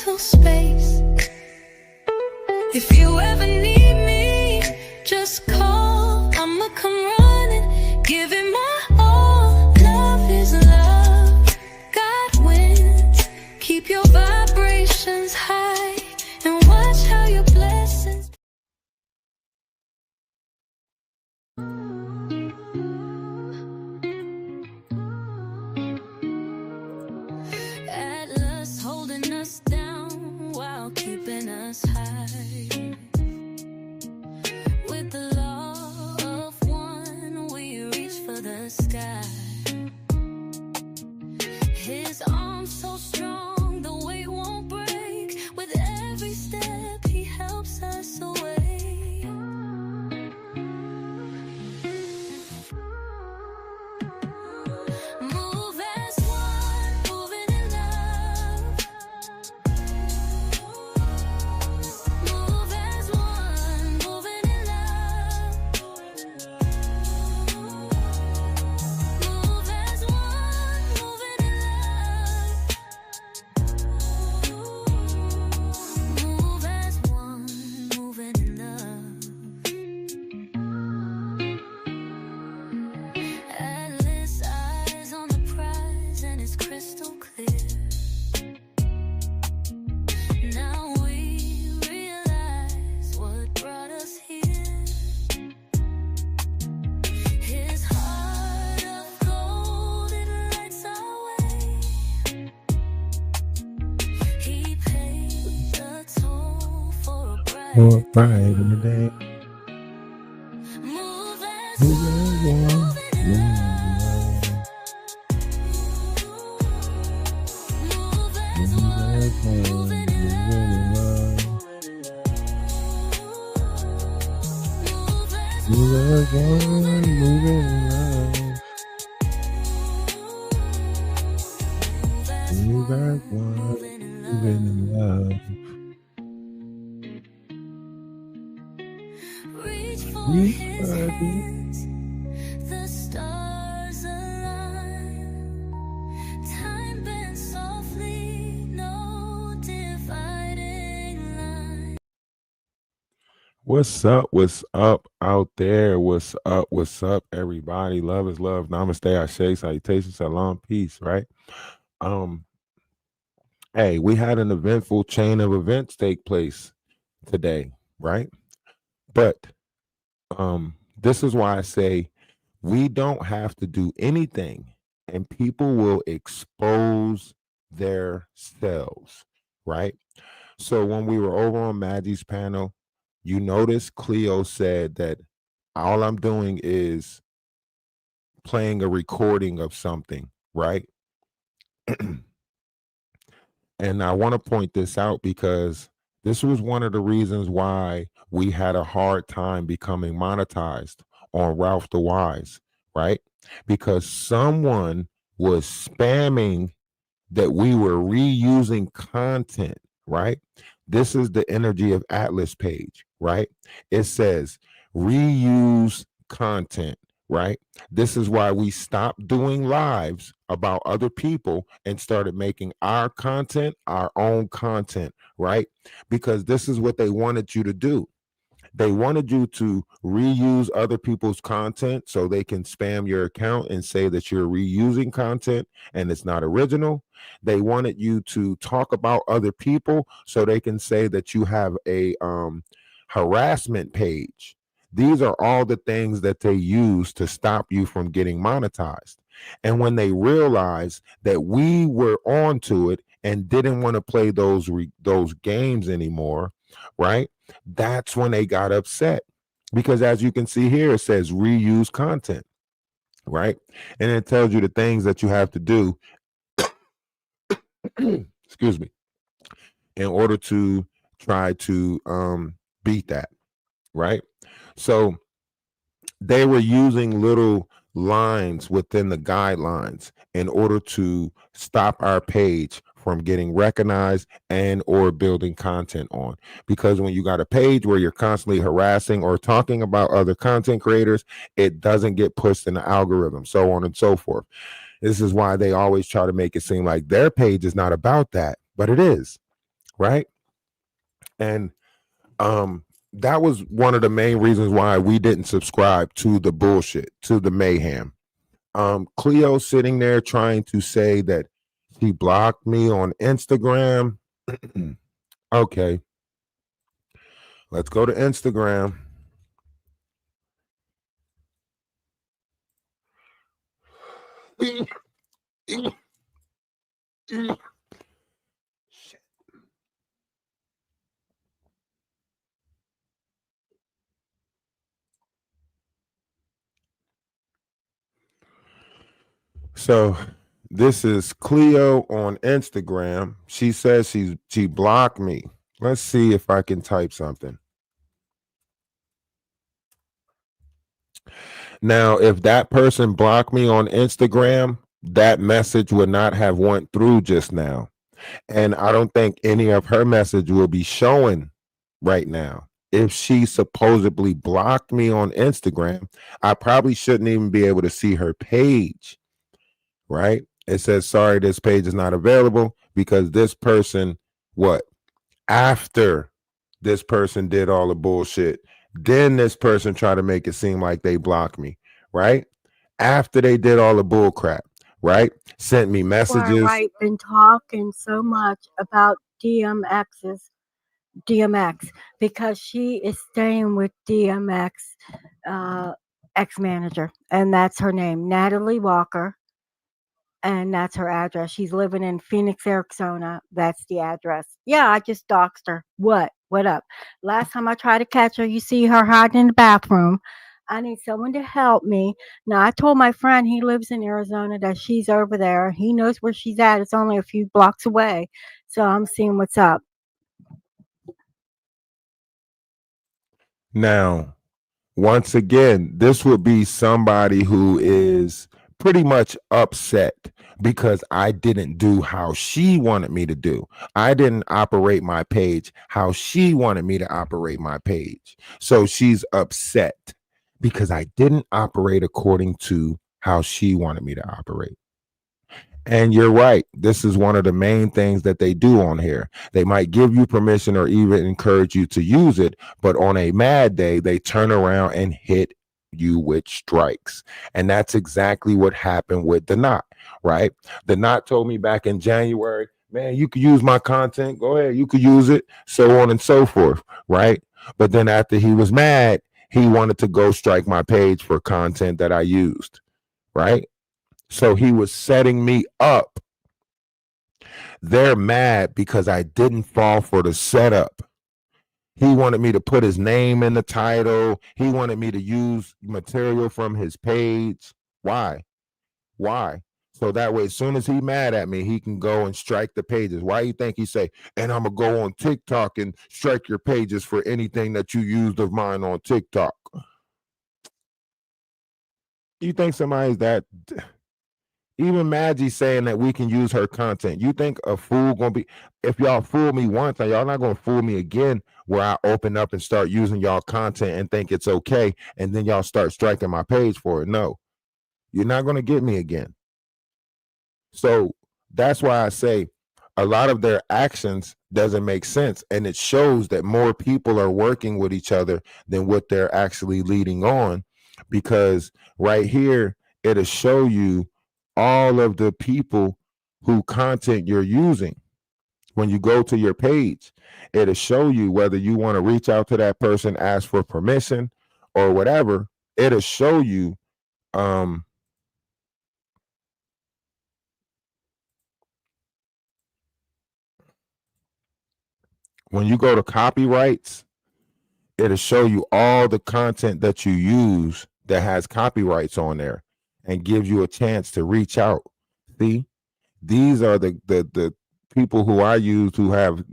mental space. If you ever need me, just call. I'ma come running, give it my all. Love is love, God wins. Keep your vibrations high and watch how your blessings. Atlas holding us down while keeping us high. With the law of one, we reach for the sky. His arms so strong, the weight won't break. With every step, he helps us away. Move as one, moving in love. Move as one, moving in love. Move as one, moving in love. Move as one, moving in love. Atlas eyes on the prize and it's crystal clear. Now we realize what brought us here. His heart of gold, it lights our way. He paid the toll for a More bright pride in the day. move as Move one, as one, moving in moving love. in love. Move as Move one, as one, moving in moving in love. love. Move as Move as one, moving in love. Move as one, moving in moving in love. Reach for Reach his for the hands, the stars align. Time bends softly, no dividing line. What's up? What's up out there? What's up? What's up, everybody? Love is love. Namaste, Ashe, salutations, salam, peace, right? Hey, we had an eventful chain of events take place today, right? But this is why I say we don't have to do anything and people will expose themselves, right? So when we were over on Maggie's panel, you notice Cleo said that all I'm doing is playing a recording of something, right? And I want to point this out because this was one of the reasons why we had a hard time becoming monetized on Ralph DaWise, right? Because someone was spamming that we were reusing content, right? This is the energy of Atlas page, right? It says reuse content, right? This is why we stopped doing lives about other people and started making our content our own content, right? Because this is what they wanted you to do. They wanted you to reuse other people's content so they can spam your account and say that you're reusing content and it's not original. They wanted you to talk about other people so they can say that you have a harassment page. These are all the things that they use to stop you from getting monetized. And when they realized that we were onto it and didn't want to play those games anymore, right? That's when they got upset. Because as you can see here, it says reuse content, right? And it tells you the things that you have to do, excuse me, in order to try to beat that, right? So they were using little lines within the guidelines in order to stop our page from getting recognized and or building content on. Because when you got a page where you're constantly harassing or talking about other content creators, it doesn't get pushed in the algorithm, so on and so forth. This is why they always try to make it seem like their page is not about that, but it is. right? And that was one of the main reasons why we didn't subscribe to the bullshit, to the mayhem. Cleo sitting there trying to say that he blocked me on Instagram. Okay, let's go to Instagram. So this is Cleo on Instagram. She says she blocked me. Let's see if I can type something. Now, if that person blocked me on Instagram, that message would not have went through just now. And I don't think any of her message will be showing right now. If she supposedly blocked me on Instagram, I probably shouldn't even be able to see her page, right? It says, sorry, this page is not available because this person, what? After this person did all the bullshit, then this person tried to make it seem like they blocked me, right? After they did all the bull crap, right? Sent me messages. Why I've been talking so much about DMX because she is staying with DMX ex-manager, and that's her name, Natalie Walker, and that's her address. She's living in Phoenix, Arizona. That's the address. Yeah, I just doxed her. What up? Last time I tried to catch her, you see her hiding in the bathroom. I need someone to help me. Now, I told my friend, he lives in Arizona, that she's over there. He knows where she's at. It's only a few blocks away. So I'm seeing what's up. Now, once again, this would be somebody who is pretty much upset because I didn't do how she wanted me to do. I didn't operate my page how she wanted me to operate my page. So she's upset because I didn't operate according to how she wanted me to operate. And you're right. This is one of the main things that they do on here. They might give you permission or even encourage you to use it, but on a mad day, they turn around and hit you with strikes. And that's exactly what happened with the Knot, right? The Knot told me back in January, man, you could use my content. Go ahead, you could use it, so on and so forth, right? But then after he was mad, he wanted to go strike my page for content that I used, right? So he was setting me up. They're mad because I didn't fall for the setup. He wanted me to put his name in the title. He wanted me to use material from his page. Why? So that way, as soon as he mad at me, he can go and strike the pages. Why you think he say, and I'm going to go on TikTok and strike your pages for anything that you used of mine on TikTok? You think somebody's that... Even Maggie saying that we can use her content. You think a fool gonna be, if y'all fool me once, y'all not gonna fool me again where I open up and start using y'all content and think it's okay, and then y'all start striking my page for it. No, you're not gonna get me again. So that's why I say a lot of their actions doesn't make sense, and it shows that more people are working with each other than what they're actually leading on, because right here it'll show you all of the people who content you're using. When you go to your page, it'll show you whether you want to reach out to that person, ask for permission or whatever. It'll show you when you go to copyrights, it'll show you all the content that you use that has copyrights on there and gives you a chance to reach out. See, these are the people who I use who have,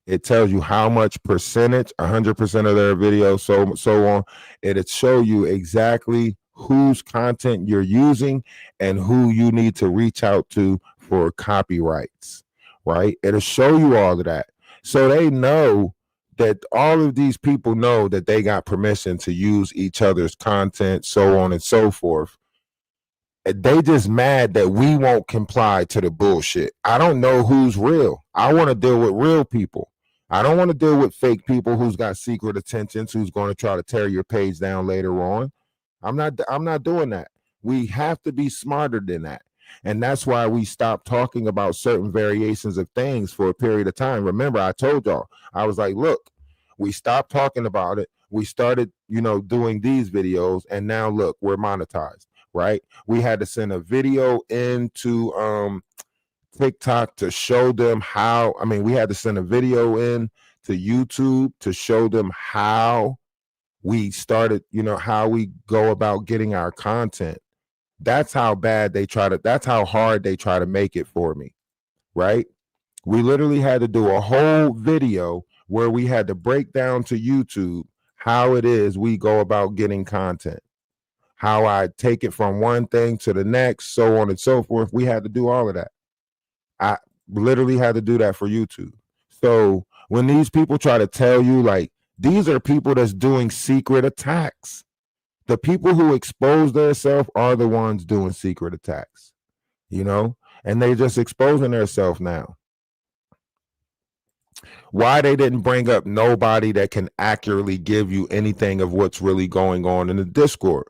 it tells you how much percentage, 100% of their videos, so on. It'll show you exactly whose content you're using and who you need to reach out to for copyrights, right? It'll show you all of that. So they know that all of these people know that they got permission to use each other's content, so on and so forth. They just mad that we won't comply to the bullshit. I don't know who's real. I want to deal with real people. I don't want to deal with fake people who's got secret intentions, who's going to try to tear your page down later on. I'm not doing that. We have to be smarter than that. And that's why we stopped talking about certain variations of things for a period of time. Remember, I told y'all, I was like, look, we stopped talking about it. We started, doing these videos, and now look, we're monetized, right? We had to send a video into TikTok to show them how. I mean, we had to send a video in to YouTube to show them how we started, how we go about getting our content. That's how bad that's how hard they try to make it for me, right? We literally had to do a whole video where we had to break down to YouTube how it is we go about getting content, how I take it from one thing to the next, so on and so forth. We had to do all of that. I literally had to do that for YouTube. So when these people try to tell you, like, these are people that's doing secret attacks. The people who expose themselves are the ones doing secret attacks, and they just exposing themselves now. Why they didn't bring up nobody that can accurately give you anything of what's really going on in the Discord.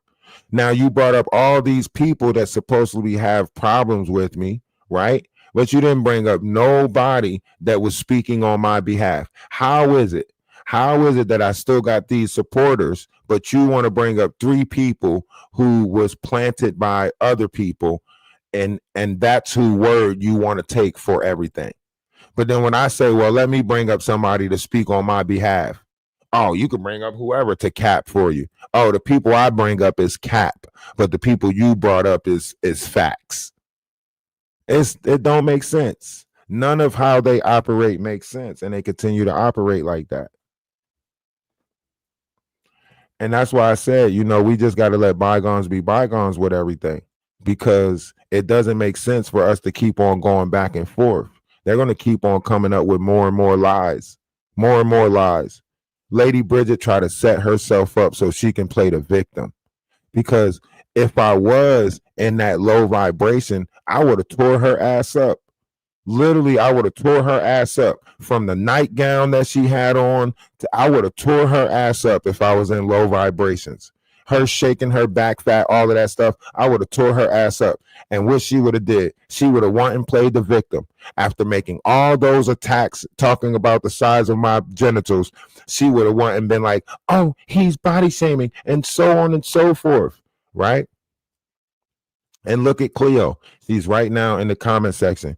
Now, you brought up all these people that supposedly have problems with me, right? But you didn't bring up nobody that was speaking on my behalf. How is it? How is it that I still got these supporters, but you want to bring up 3 people who was planted by other people, and that's who word you want to take for everything? But then when I say, well, let me bring up somebody to speak on my behalf, oh, you can bring up whoever to cap for you. Oh, the people I bring up is cap, but the people you brought up is facts. It don't make sense. None of how they operate makes sense, and they continue to operate like that. And that's why I said, we just got to let bygones be bygones with everything, because it doesn't make sense for us to keep on going back and forth. They're going to keep on coming up with more and more lies, more and more lies. Lady Bridget tried to set herself up so she can play the victim, because if I was in that low vibration, I would have tore her ass up. Literally, I would have tore her ass up from the nightgown that she had on. I would have tore her ass up if I was in low vibrations. Her shaking her back fat, all of that stuff, I would have tore her ass up. And what she would have did, she would have went and played the victim. After making all those attacks, talking about the size of my genitals, she would have went and been like, oh, he's body shaming, and so on and so forth, right? And look at Cleo. She's right now in the comment section.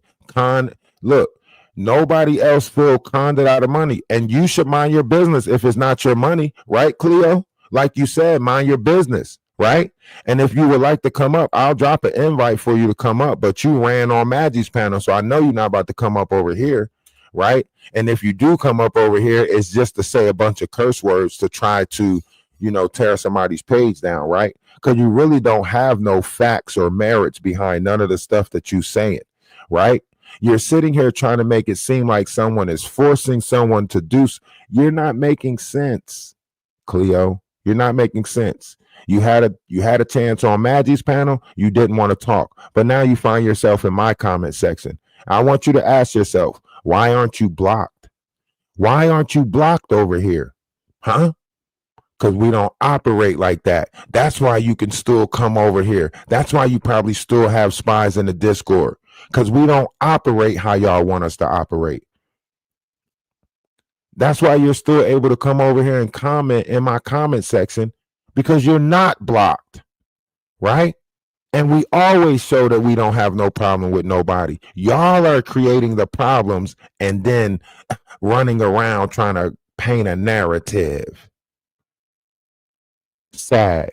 Look, nobody else feel conned out of money, and you should mind your business if it's not your money, right, Cleo? Like you said, mind your business, right? And if you would like to come up, I'll drop an invite for you to come up, but you ran on Maggie's panel, so I know you're not about to come up over here, right? And if you do come up over here, it's just to say a bunch of curse words to try to, tear somebody's page down, right? Because you really don't have no facts or merits behind none of the stuff that you saying, right? You're sitting here trying to make it seem like someone is forcing someone to do. You're not making sense, Cleo. You're not making sense. You had a chance on Maggie's panel. You didn't want to talk, but now you find yourself in my comment section. I want you to ask yourself, why aren't you blocked? Why aren't you blocked over here? Huh? Because we don't operate like that. That's why you can still come over here. That's why you probably still have spies in the Discord, because we don't operate how y'all want us to operate. That's why you're still able to come over here and comment in my comment section, because you're not blocked, right? And we always show that we don't have no problem with nobody. Y'all are creating the problems and then running around trying to paint a narrative. Sad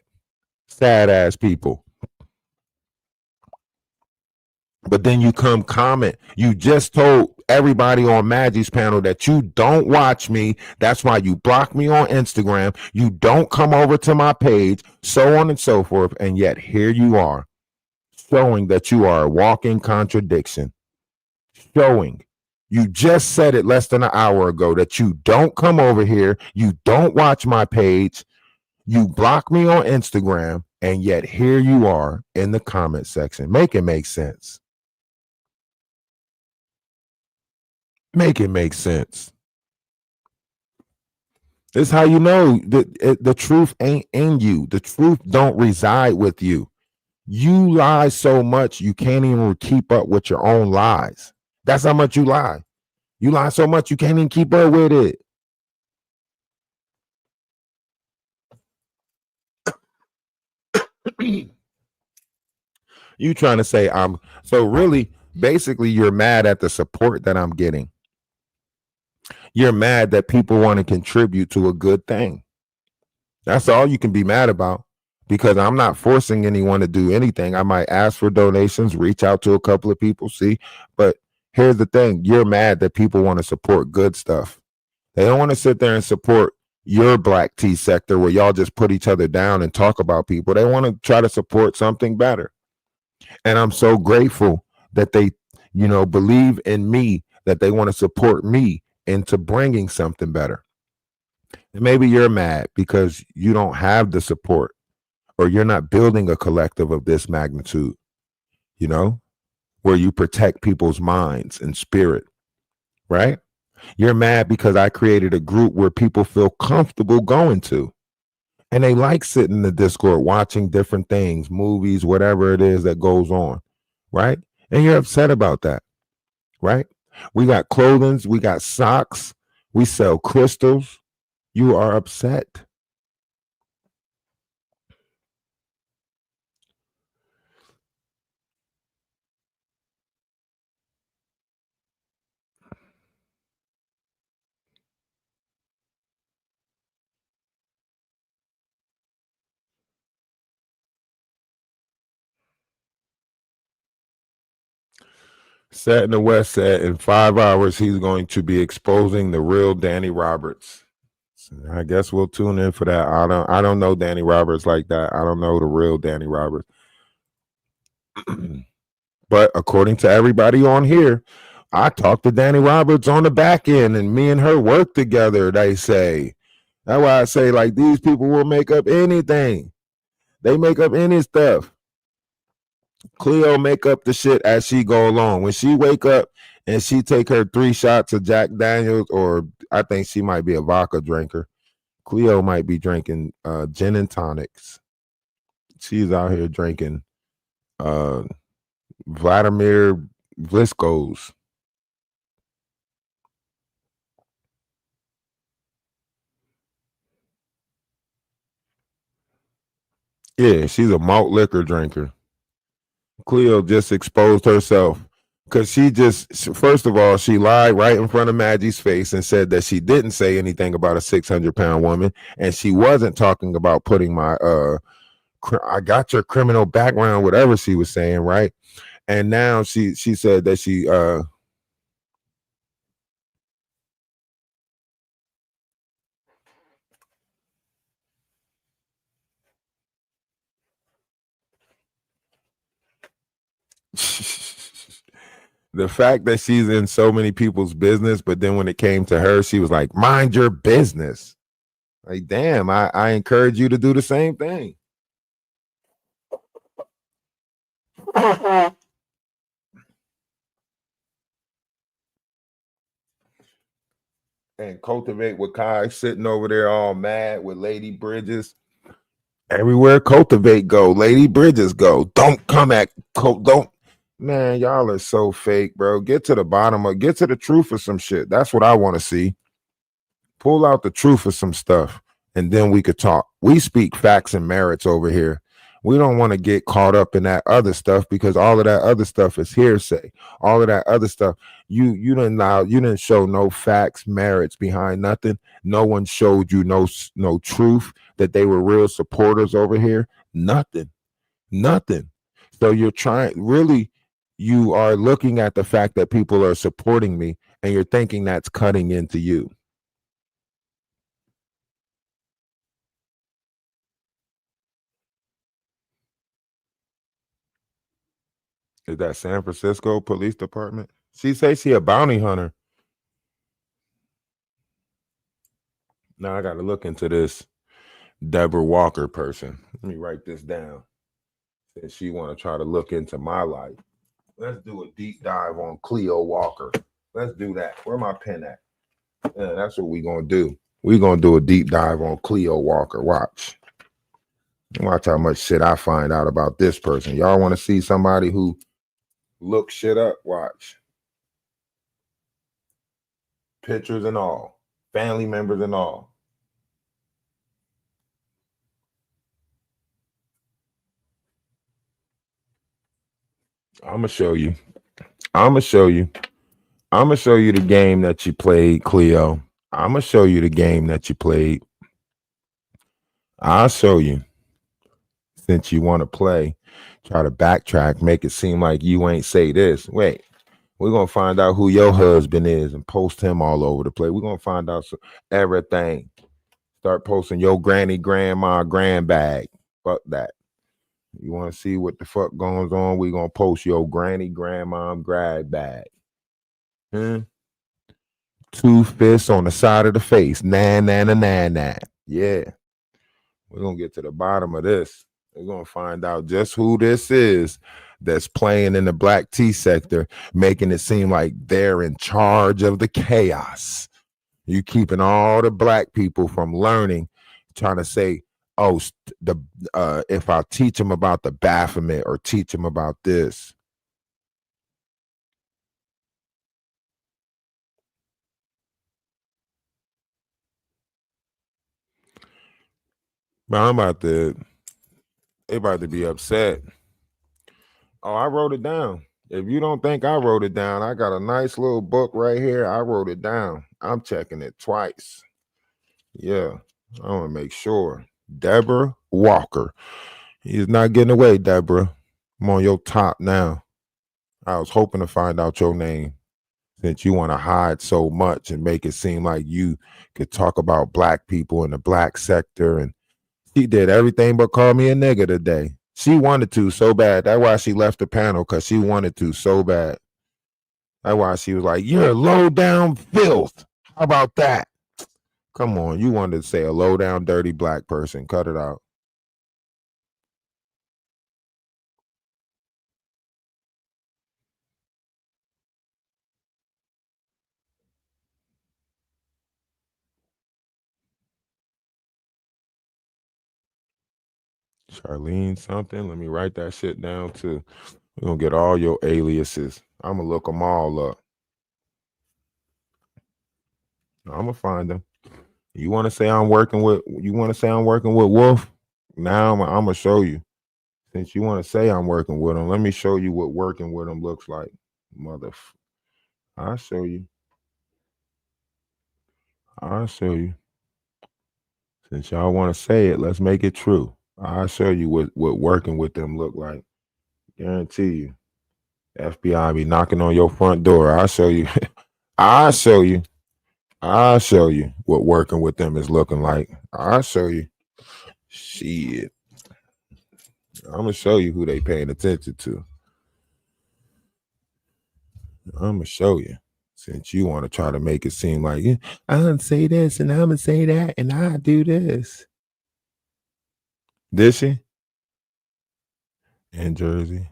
ass people. But then you come comment. You just told everybody on Maggie's panel that you don't watch me. That's why you block me on Instagram. You don't come over to my page, so on and so forth. And yet here you are, showing that you are a walking contradiction. Showing. You just said it less than an hour ago that you don't come over here. You don't watch my page. You block me on Instagram. And yet here you are in the comment section. Make it make sense. Make it make sense. This is how you know the truth ain't in you. The truth don't reside with you. You lie so much you can't even keep up with your own lies. That's how much you lie. You lie so much you can't even keep up with it. You trying to say I'm so really basically you're mad at the support that I'm getting. You're mad that people want to contribute to a good thing. That's all you can be mad about, because I'm not forcing anyone to do anything. I might ask for donations, reach out to a couple of people, see. But here's the thing, you're mad that people want to support good stuff. They don't want to sit there and support your black tea sector where y'all just put each other down and talk about people. They want to try to support something better. And I'm so grateful that they, believe in me, that they want to support me into bringing something better. And maybe you're mad because you don't have the support, or you're not building a collective of this magnitude, where you protect people's minds and spirit, right? You're mad because I created a group where people feel comfortable going to, and they like sitting in the Discord watching different things, movies, whatever it is that goes on, right? And you're upset about that, right? We got clothing, we got socks, we sell crystals. You are upset. Sat in the West said in 5 hours he's going to be exposing the real Danny Roberts. So I guess we'll tune in for that. I don't know Danny Roberts like that. I don't know the real Danny Roberts. But according to everybody on here, I talked to Danny Roberts on the back end, and me and her work together, they say. That's why I say, like, these people will make up anything. They make up any stuff. Cleo make up the shit as she go along. When she wake up and she take her 3 shots of Jack Daniels, or I think she might be a vodka drinker. Cleo might be drinking gin and tonics. She's out here drinking Vladimir Vliscos. Yeah, she's a malt liquor drinker. Cleo just exposed herself because first of all, she lied right in front of Maggie's face and said that she didn't say anything about a 600-pound woman, and she wasn't talking about putting my I got your criminal background, whatever she was saying, right? And now she said that she the fact that she's in so many people's business, but then when it came to her, she was like, mind your business. Like, damn, I encourage you to do the same thing. And Cultivate with Kai sitting over there all mad with Lady Bridges. Everywhere Cultivate go, Lady Bridges go. Don't come at don't. Man, y'all are so fake, bro. Get to the bottom of, get to the truth of some shit. That's what I want to see. Pull out the truth of some stuff, and then we could talk. We speak facts and merits over here. We don't want to get caught up in that other stuff, because all of that other stuff is hearsay. All of that other stuff, you didn't show no facts, merits behind nothing. No one showed you no truth that they were real supporters over here. Nothing. So you're trying, really, you are looking at the fact that people are supporting me, and you're thinking that's cutting into you. Is that San Francisco Police Department? She says she a bounty hunter. Now I got to look into this. Deborah Walker person. Let me write this down. Since she want to try to look into my life. Let's do a deep dive on Cleo Walker. Let's do that. Where my pen at? Yeah, that's what we gonna do. We gonna do a deep dive on Cleo Walker. Watch. Watch how much shit I find out about this person. Y'all want to see somebody who looks shit up? Watch. Pictures and all. Family members and all. I'm gonna show you. I'm gonna show you. I'm gonna show you the game that you played, Cleo. I'm gonna show you the game that you played. I'll show you. Since you want to play, try to backtrack, make it seem like you ain't say this. Wait, we're gonna find out who your husband is and post him all over the place. We're gonna find out everything. Start posting your granny, grandma, grandbag. Fuck that. You want to see what the fuck goes on? We're gonna post your granny, grandma, grad bag. Two fists on the side of the face. Nah. Yeah. We're gonna get to the bottom of this. We're gonna find out just who this is that's playing in the black tea sector, making it seem like they're in charge of the chaos. You keeping all the black people from learning, trying to say, oh, if I teach them about the Baphomet or teach them about this. But they about to be upset. Oh, I wrote it down. If you don't think I wrote it down, I got a nice little book right here. I wrote it down. I'm checking it twice. Yeah, I want to make sure. Deborah Walker. He's not getting away, Deborah. I'm on your top now. I was hoping to find out your name since you want to hide so much and make it seem like you could talk about black people in the black sector. And she did everything but call me a nigga today. She wanted to so bad. That's why she left the panel, because she wanted to so bad. That's why she was like, you're low down filth. How about that? Come on. You wanted to say a low down dirty black person. Cut it out. Charlene something. Let me write that shit down too. We're going to get all your aliases. I'm going to look them all up. I'm going to find them. You want to say I'm working with Wolf? Now I'm going to show you. Since you want to say I'm working with him, let me show you what working with him looks like. I'll show you. I'll show you. Since y'all want to say it, let's make it true. I'll show you what working with them look like. Guarantee you. FBI be knocking on your front door. I'll show you. I'll show you. I'll show you what working with them is looking like. I'll show you. Shit. I'm going to show you who they paying attention to. I'm going to show you. Since you want to try to make it seem like, yeah, I'm going to say this and I'm going to say that and I do this. Did she? In Jersey.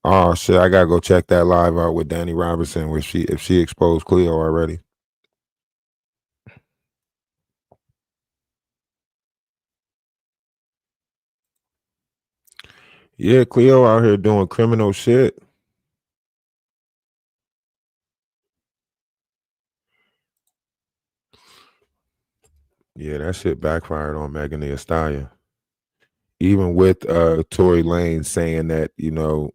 Oh shit! I gotta go check that live out with Danny Robinson. If she exposed Cleo already. Yeah, Cleo out here doing criminal shit. Yeah, that shit backfired on Megan Thee Stallion. Even with Tory Lanez saying that, you know,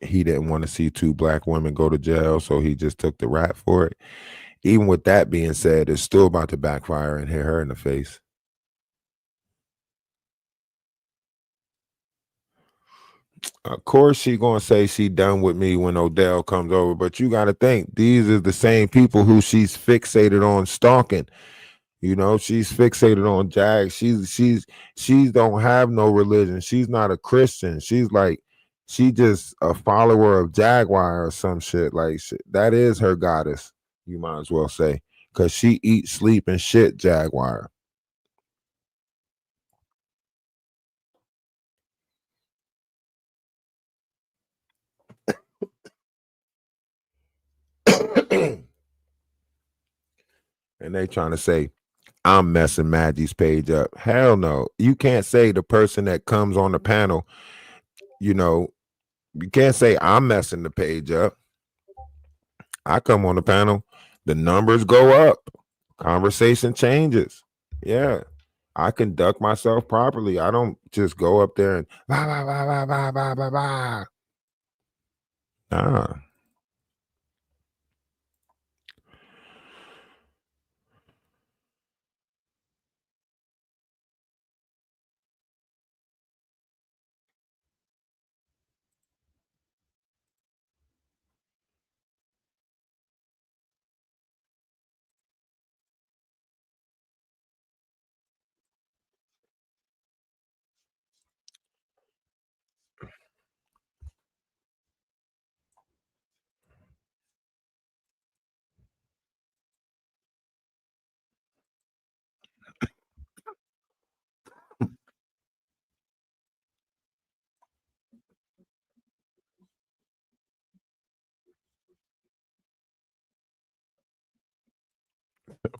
he didn't want to see two black women go to jail, so he just took the rap for it. Even with that being said, it's still about to backfire and hit her in the face. Of course she gonna say she done with me when Odell comes over, but you gotta think these are the same people who she's fixated on stalking. You know, she's fixated on Jag. She don't have no religion. She's not a Christian. She's just a follower of Jaguar or some shit. Like that is her goddess. You might as well say, because she eats, sleep, and shit Jaguar. and they trying to say I'm messing Maggie's page up. Hell no. You can't say the person that comes on the panel, you know, you can't say I'm messing the page up. I come on the panel, the numbers go up, conversation changes. Yeah. I conduct myself properly. I don't just go up there and blah, blah, blah, blah, blah, blah, blah, blah. Nah.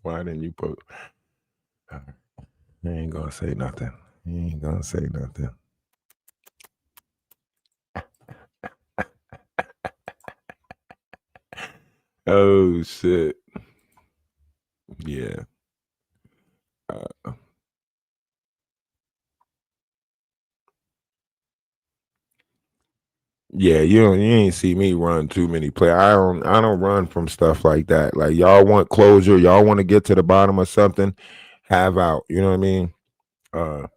Why didn't you put? You ain't gonna say nothing. You ain't gonna say nothing. Oh shit. Yeah. Uh, yeah, you ain't see me run too many play. I don't run from stuff like that. Like y'all want closure, y'all want to get to the bottom of something, have out. You know what I mean? Uh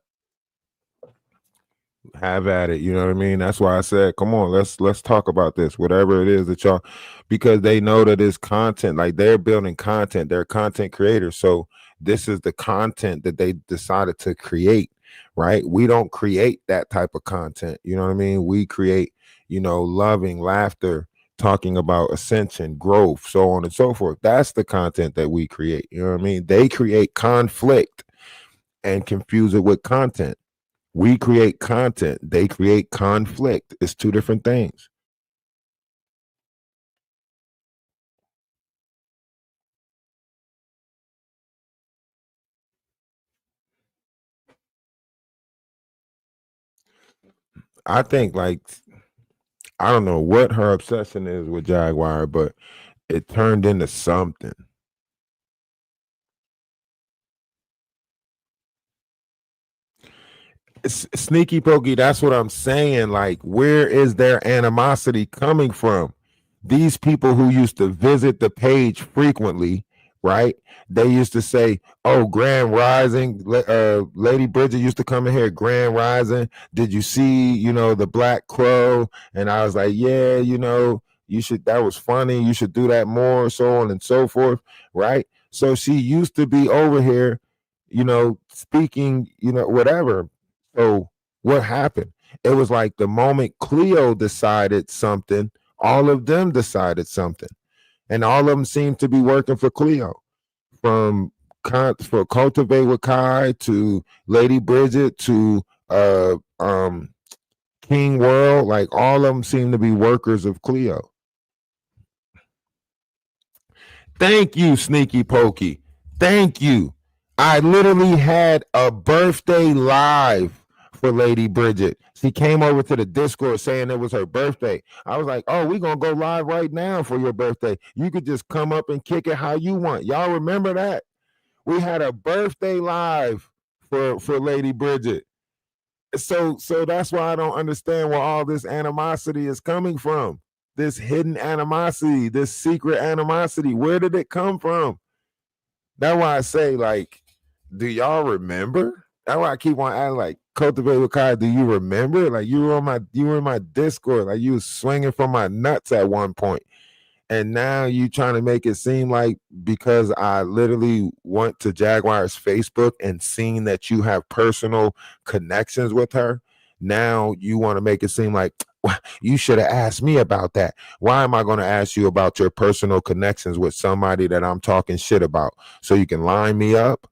have at it. You know what I mean? That's why I said, come on, let's talk about this. Whatever it is that y'all, because they know that it's content. Like they're building content. They're content creators. So this is the content that they decided to create. Right? We don't create that type of content. You know what I mean? We create, loving laughter, talking about ascension, growth, so on and so forth. That's the content that we create. You know what I mean? They create conflict and confuse it with content. We create content, they create conflict. It's two different things. I think, like, I don't know what her obsession is with Jaguar, but it turned into something. Sneaky pokey, that's what I'm saying. Like, where is their animosity coming from? These people who used to visit the page frequently, right? They used to say, "Oh, Grand Rising." Lady Bridget used to come in here, Grand Rising. Did you see, the Black Crow? And I was like, yeah, you should. That was funny. You should do that more, so on and so forth, right? So she used to be over here, speaking, whatever. So what happened? It was like the moment Cleo decided something, all of them decided something, and all of them seemed to be working for Cleo, from for Cultivate with Kai to Lady Bridget to King World. Like all of them seem to be workers of Cleo. Thank you, Sneaky Pokey. Thank you. I literally had a birthday live for Lady Bridget. She came over to the Discord saying it was her birthday. I was like, oh, we're going to go live right now for your birthday. You could just come up and kick it how you want. Y'all remember that? We had a birthday live for Lady Bridget. So that's why I don't understand where all this animosity is coming from. This hidden animosity, this secret animosity. Where did it come from? That's why I say, like, do y'all remember? That's why I keep on asking, like, Cultivate with Kai, do you remember? Like, you were in my Discord, like you was swinging from my nuts at one point. And now you trying to make it seem like because I literally went to Jaguar's Facebook and seen that you have personal connections with her. Now you want to make it seem like you should have asked me about that. Why am I going to ask you about your personal connections with somebody that I'm talking shit about? So you can line me up?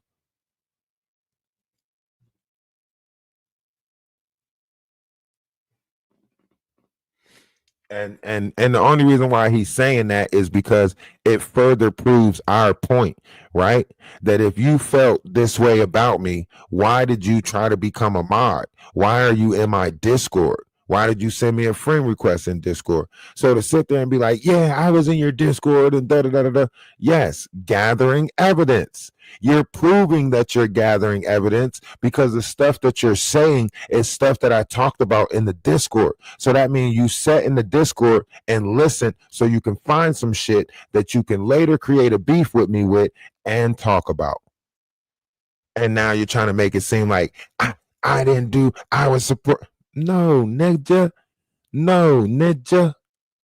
And the only reason why he's saying that is because it further proves our point, right? That if you felt this way about me, why did you try to become a mod? Why are you in my Discord? Why did you send me a friend request in Discord? So to sit there and be like, yeah, I was in your Discord and da da da da da. Yes, gathering evidence. You're proving that you're gathering evidence because the stuff that you're saying is stuff that I talked about in the Discord. So that means you sat in the Discord and listen so you can find some shit that you can later create a beef with me with and talk about. And now you're trying to make it seem like I didn't do, I was support. No, Ninja. No, Ninja.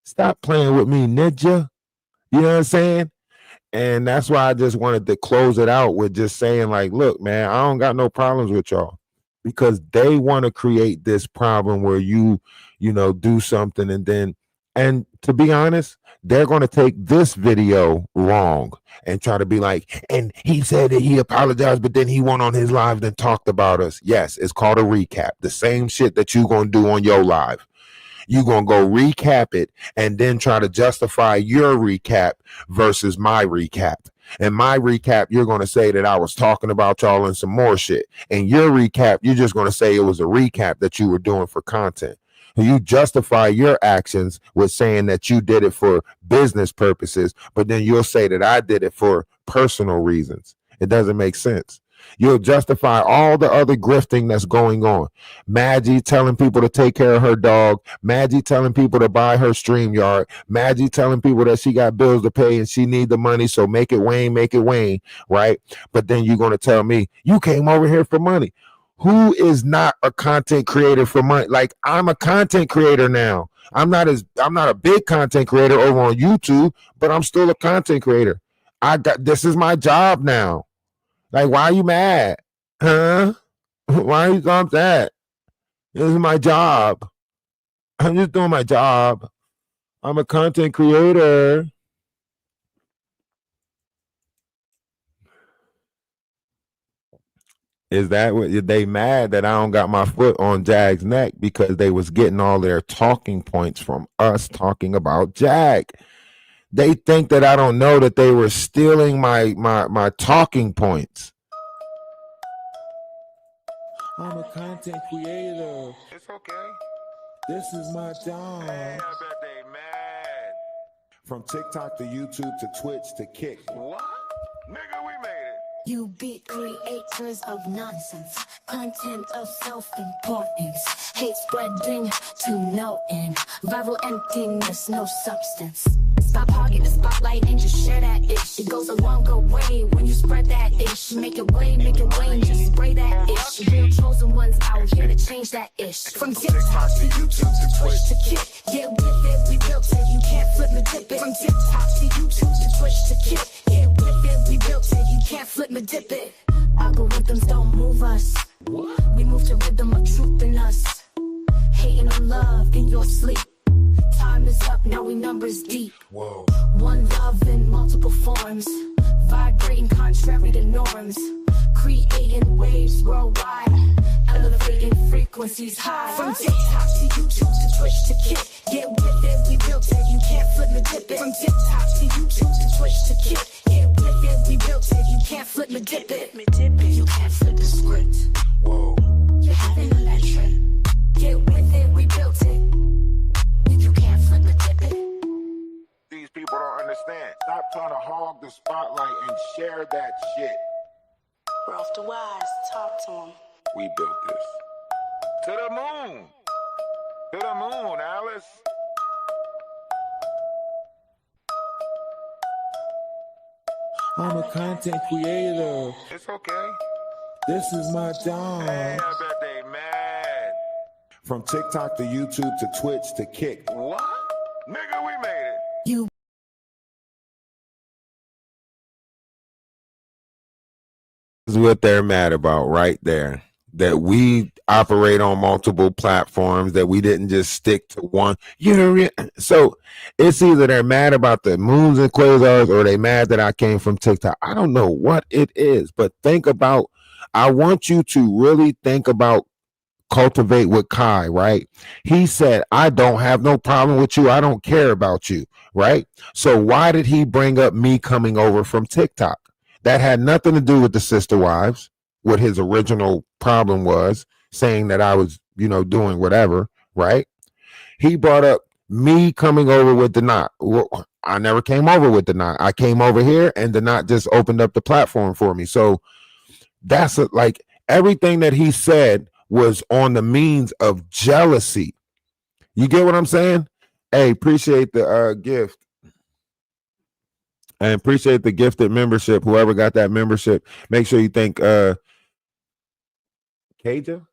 Stop playing with me, Ninja. You know what I'm saying? And that's why I just wanted to close it out with just saying, like, look, man, I don't got no problems with y'all because they want to create this problem where you know, do something and to be honest, they're going to take this video wrong and try to be like, and he said that he apologized, but then he went on his live and talked about us. Yes, it's called a recap. The same shit that you going to do on your live. You're going to go recap it and then try to justify your recap versus my recap. And my recap, you're going to say that I was talking about y'all and some more shit. And your recap, you're just going to say it was a recap that you were doing for content. You justify your actions with saying that you did it for business purposes, but then you'll say that I did it for personal reasons. It doesn't make sense. You'll justify all the other grifting that's going on. Maggie telling people to take care of her dog. Maggie telling people to buy her StreamYard. Maggie telling people that she got bills to pay and she need the money, so make it wane, right? But then you're going to tell me, you came over here for money. Who is not a content creator for money? Like, I'm a content creator now. I'm not a big content creator over on YouTube, but I'm still a content creator. This is my job now. Like, why are you mad? Huh? Why are you upset? This is my job. I'm just doing my job. I'm a content creator. Is that what they mad that I don't got my foot on Jag's neck because they was getting all their talking points from us talking about Jag? They think that I don't know that they were stealing my talking points. I'm a content creator. It's okay. This is my job. Hey, I bet they mad. From TikTok to YouTube to Twitch to Kick. What? Nigga, we made it. You be creators of nonsense, content of self-importance, hate spreading to no end, viral emptiness, no substance. Stop hogging the spotlight and just share that ish. It goes a longer way when you spread that ish. Make it rain, just spray that ish. Real chosen ones out here to change that ish. From TikTok to YouTube to Twitch to Kick, get with it, we built it, you can't flip me dip it. From TikTok to YouTube to Twitch to Kick, get with it, we built it, you can't flip me dip it. Algorithms don't move us, we move to rhythm of truth in us. Hating on love in your sleep. Time is up, now we numbers deep. Whoa. One love in multiple forms, vibrating contrary to norms, creating waves worldwide, elevating frequencies high. From TikTok to YouTube to Twitch to Kick, get with it, we built it, you can't flip me dip it. From TikTok to YouTube to Twitch to Kick, get with it, we built it, you can't flip me dip it. You can't flip the script. Whoa. You're having a lecture. Get with it, we built it. You can't flip the dip it. These people don't understand. Stop trying to hog the spotlight and share that shit. We're off DaWise. Talk to him. We built this. To the moon. To the moon, Alice. I'm a content creator. It's okay. This is my job. Hey, I bet they mad. From TikTok to YouTube to Twitch to Kick. What? Nigga, we made it. You This is what they're mad about right there. That we operate on multiple platforms, that we didn't just stick to one. So it's either they're mad about the moons and quasars or they mad that I came from TikTok. I don't know what it is, but think about, I want you to really think about Cultivate with Kai, right? He said, I don't have no problem with you. I don't care about you, right? So why did he bring up me coming over from TikTok? That had nothing to do with the sister wives. What his original problem was, saying that I was, doing whatever, right? He brought up me coming over with the knot. Well, I never came over with the knot. I came over here and the knot just opened up the platform for me. So that's like everything that he said was on the means of jealousy. You get what I'm saying? Hey, appreciate the gift. And appreciate the gifted membership. Whoever got that membership, make sure you thank Kaja.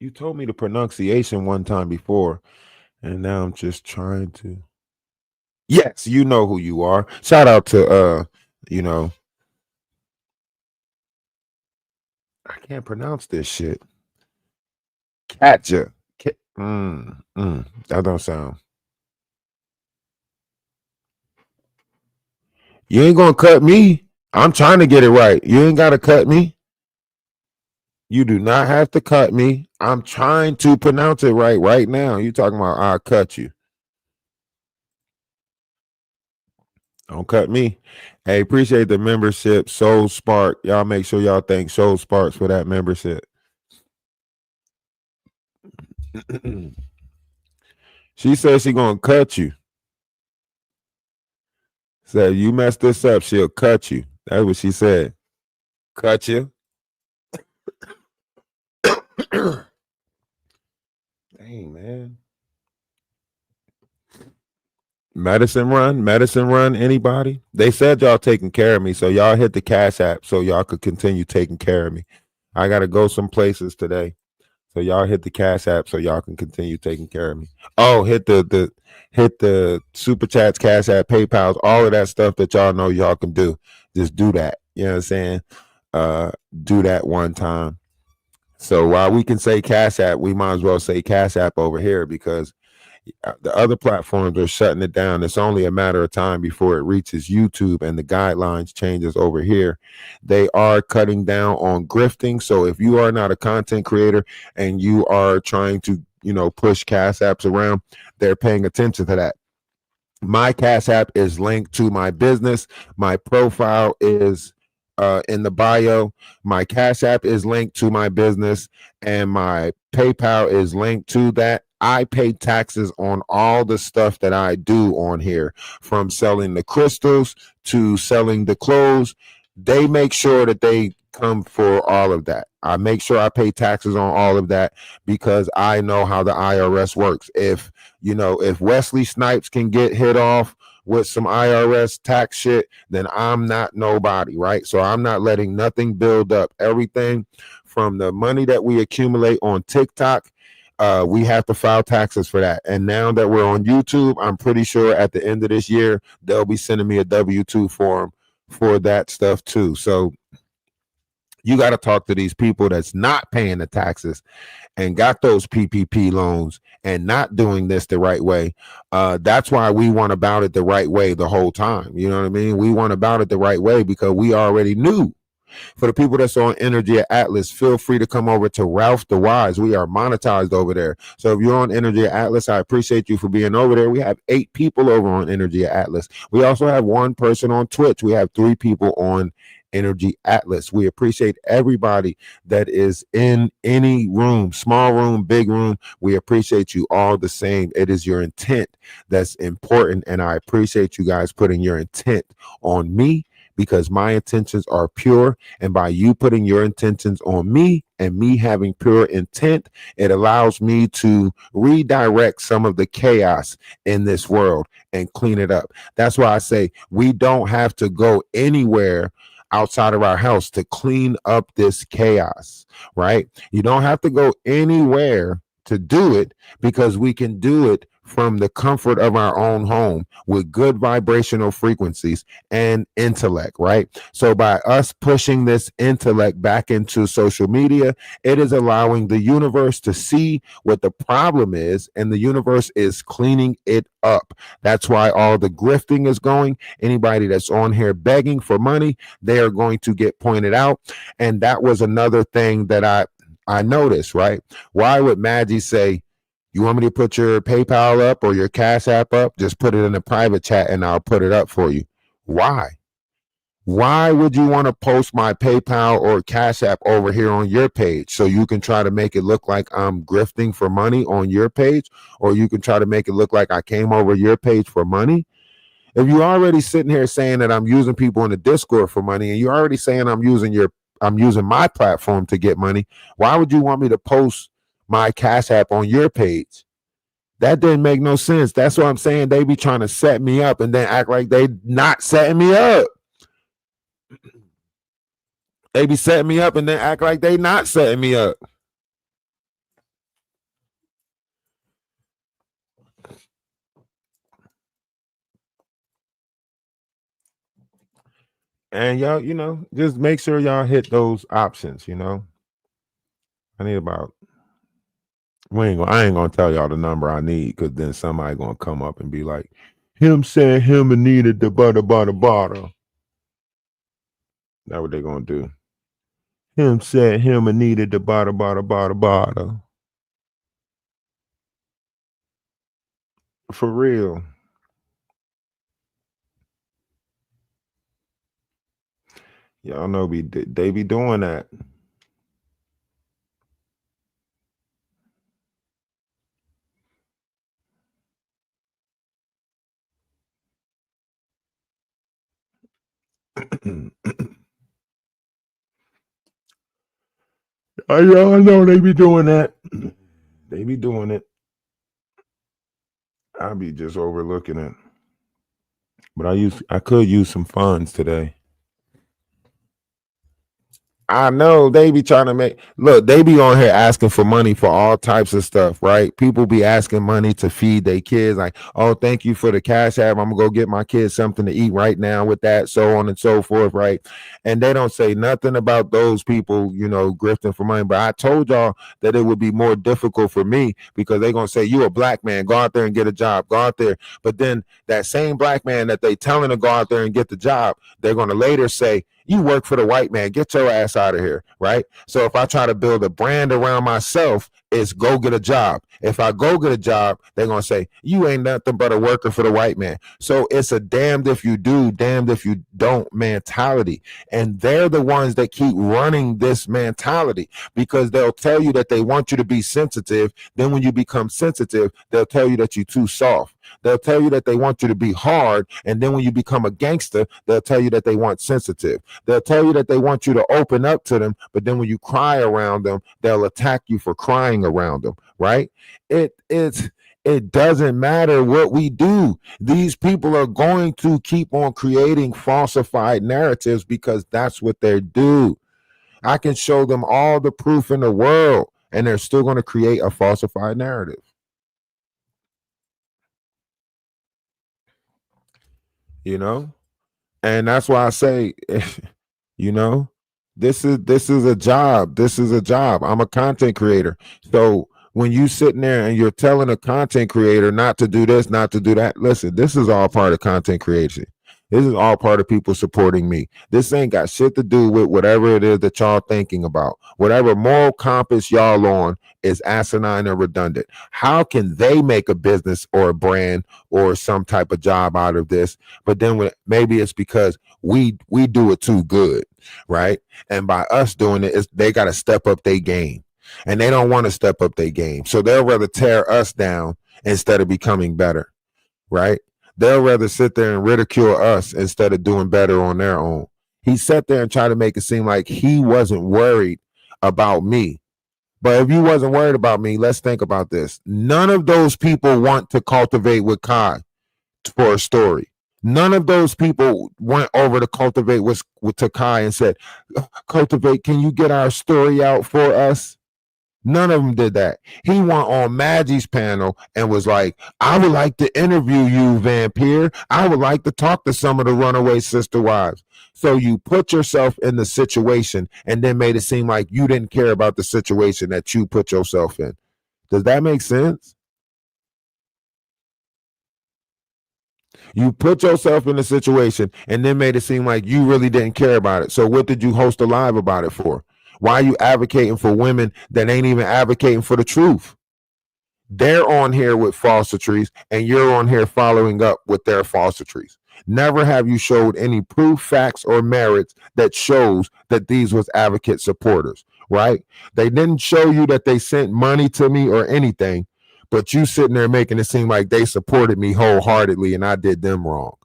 You told me the pronunciation one time before, and now I'm just trying to. Yes, you know who you are. Shout out to I can't pronounce this shit. Katja. That don't sound. You ain't gonna cut me. I'm trying to get it right. You ain't gotta cut me. You do not have to cut me. I'm trying to pronounce it right now. You talking about I'll cut you. Don't cut me. Hey, appreciate the membership. Soul Spark. Y'all make sure y'all thank Soul Sparks for that membership. She says she gonna cut you. Said you mess this up, she'll cut you. That's what she said. Cut you. Dang, man. Medicine run, anybody? They said y'all taking care of me, so y'all hit the Cash App so y'all could continue taking care of me. I gotta go some places today. So y'all hit the Cash App so y'all can continue taking care of me. Oh, hit the Super Chats, Cash App, PayPals, all of that stuff that y'all know y'all can do. Just do that. You know what I'm saying? Do that one time. So while we can say Cash App, we might as well say Cash App over here because the other platforms are shutting it down. It's only a matter of time before it reaches YouTube and the guidelines changes over here. They are cutting down on grifting. So if you are not a content creator and you are trying to, push Cash Apps around, they're paying attention to that. My Cash App is linked to my business. My profile is in the bio. My Cash App is linked to my business and my PayPal is linked to that. I pay taxes on all the stuff that I do on here, from selling the crystals to selling the clothes. They make sure that they come for all of that. I make sure I pay taxes on all of that because I know how the IRS works. If Wesley Snipes can get hit off with some IRS tax shit, then I'm not nobody, right? So I'm not letting nothing build up. Everything from the money that we accumulate on TikTok, we have to file taxes for that. And now that we're on YouTube, I'm pretty sure at the end of this year, they'll be sending me a W-2 form for that stuff too. So you got to talk to these people that's not paying the taxes and got those PPP loans and not doing this the right way. That's why we want about it the right way the whole time. You know what I mean? We want about it the right way because we already knew. For the people that's on Energy at Atlas, feel free to come over to Ralph DaWise. We are monetized over there. So if you're on Energy at Atlas, I appreciate you for being over there. We have 8 people over on Energy at Atlas. We also have 1 person on Twitch. We have 3 people on Energy Atlas. We appreciate everybody that is in any room, small room, big room. We appreciate you all the same. It is your intent that's important. And I appreciate you guys putting your intent on me, because my intentions are pure. And by you putting your intentions on me and me having pure intent, it allows me to redirect some of the chaos in this world and clean it up. That's why I say we don't have to go anywhere outside of our house to clean up this chaos, right? You don't have to go anywhere to do it, because we can do it from the comfort of our own home with good vibrational frequencies and intellect, right? So by us pushing this intellect back into social media, it is allowing the universe to see what the problem is, and the universe is cleaning it up. That's why all the grifting is going. Anybody that's on here begging for money, they are going to get pointed out. And that was another thing that I know this, right? Why would Maggie say, you want me to put your PayPal up or your Cash App up? Just put it in the private chat and I'll put it up for you. Why? Why would you want to post my PayPal or Cash App over here on your page so you can try to make it look like I'm grifting for money on your page, or you can try to make it look like I came over your page for money? If you're already sitting here saying that I'm using people in the Discord for money, and you're already saying I'm using my platform to get money, why would you want me to post my Cash App on your page? That didn't make no sense. That's what I'm saying. They be trying to set me up and then act like they not setting me up. They be setting me up and then act like they not setting me up. And y'all, just make sure y'all hit those options, I need about, I ain't gonna tell y'all the number I need, because then somebody gonna come up and be like, him said him and needed the butter. That's what they gonna do. Him said him and needed the butter. For real. Y'all know they be doing that. Y'all know they be doing that. They be doing it. I be just overlooking it. But I could use some funds today. I know they be trying to they be on here asking for money for all types of stuff, right? People be asking money to feed their kids, like, oh, thank you for the Cash App. I'm gonna go get my kids something to eat right now with that, so on and so forth, right? And they don't say nothing about those people, grifting for money. But I told y'all that it would be more difficult for me, because they're gonna say, you a black man, go out there and get a job, go out there. But then that same black man that they telling to go out there and get the job, they're gonna later say, you work for the white man, get your ass out of here, right? So if I try to build a brand around myself, it's go get a job. If I go get a job, they're going to say, you ain't nothing but a worker for the white man. So it's a damned if you do, damned if you don't mentality. And they're the ones that keep running this mentality, because they'll tell you that they want you to be sensitive. Then when you become sensitive, they'll tell you that you're too soft. They'll tell you that they want you to be hard. And then when you become a gangster, they'll tell you that they want sensitive. They'll tell you that they want you to open up to them. But then when you cry around them, they'll attack you for crying around them, right? It doesn't matter what we do. These people are going to keep on creating falsified narratives, because that's what they do. I can show them all the proof in the world, and they're still going to create a falsified narrative. And that's why I say, this is a job. This is a job. I'm a content creator. So when you sitting there and you're telling a content creator not to do this, not to do that, listen, this is all part of content creation. This is all part of people supporting me. This ain't got shit to do with whatever it is that y'all thinking about. Whatever moral compass y'all on is asinine and redundant. How can they make a business or a brand or some type of job out of this? But then maybe it's because we do it too good, right? And by us doing it, they got to step up their game. And they don't want to step up their game. So they'll rather tear us down instead of becoming better, right? They'll rather sit there and ridicule us instead of doing better on their own. He sat there and tried to make it seem like he wasn't worried about me. But if you wasn't worried about me, let's think about this. None of those people want to cultivate with Kai for a story. None of those people went over to cultivate with Takai and said, cultivate, can you get our story out for us? None of them did that. He went on Maggie's panel and was like, I would like to interview you, Vampire. I would like to talk to some of the runaway sister wives. So you put yourself in the situation and then made it seem like you didn't care about the situation that you put yourself in. Does that make sense? You put yourself in a situation and then made it seem like you really didn't care about it. So what did you host a live about it for? Why are you advocating for women that ain't even advocating for the truth? They're on here with falsitries, and you're on here following up with their falsitries. Never have you showed any proof, facts, or merits that shows that these was advocate supporters, right? They didn't show you that they sent money to me or anything, but you sitting there making it seem like they supported me wholeheartedly and I did them wrong.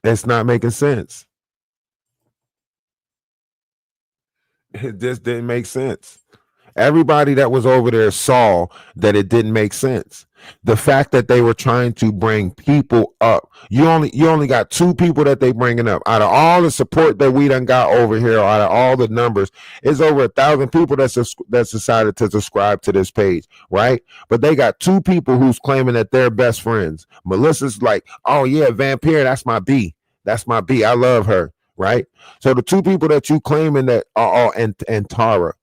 It's not making sense. It just didn't make sense. Everybody that was over there saw that it didn't make sense. The fact that they were trying to bring people up. You only got two people that they bringing up. Out of all the support that we done got over here, out of all the numbers, it's over 1,000 people that's decided to subscribe to this page, right? But they got two people who's claiming that they're best friends. Melissa's like, oh yeah, Vampire, that's my B. That's my B. I love her, right? So the two people that you claiming that are and Tara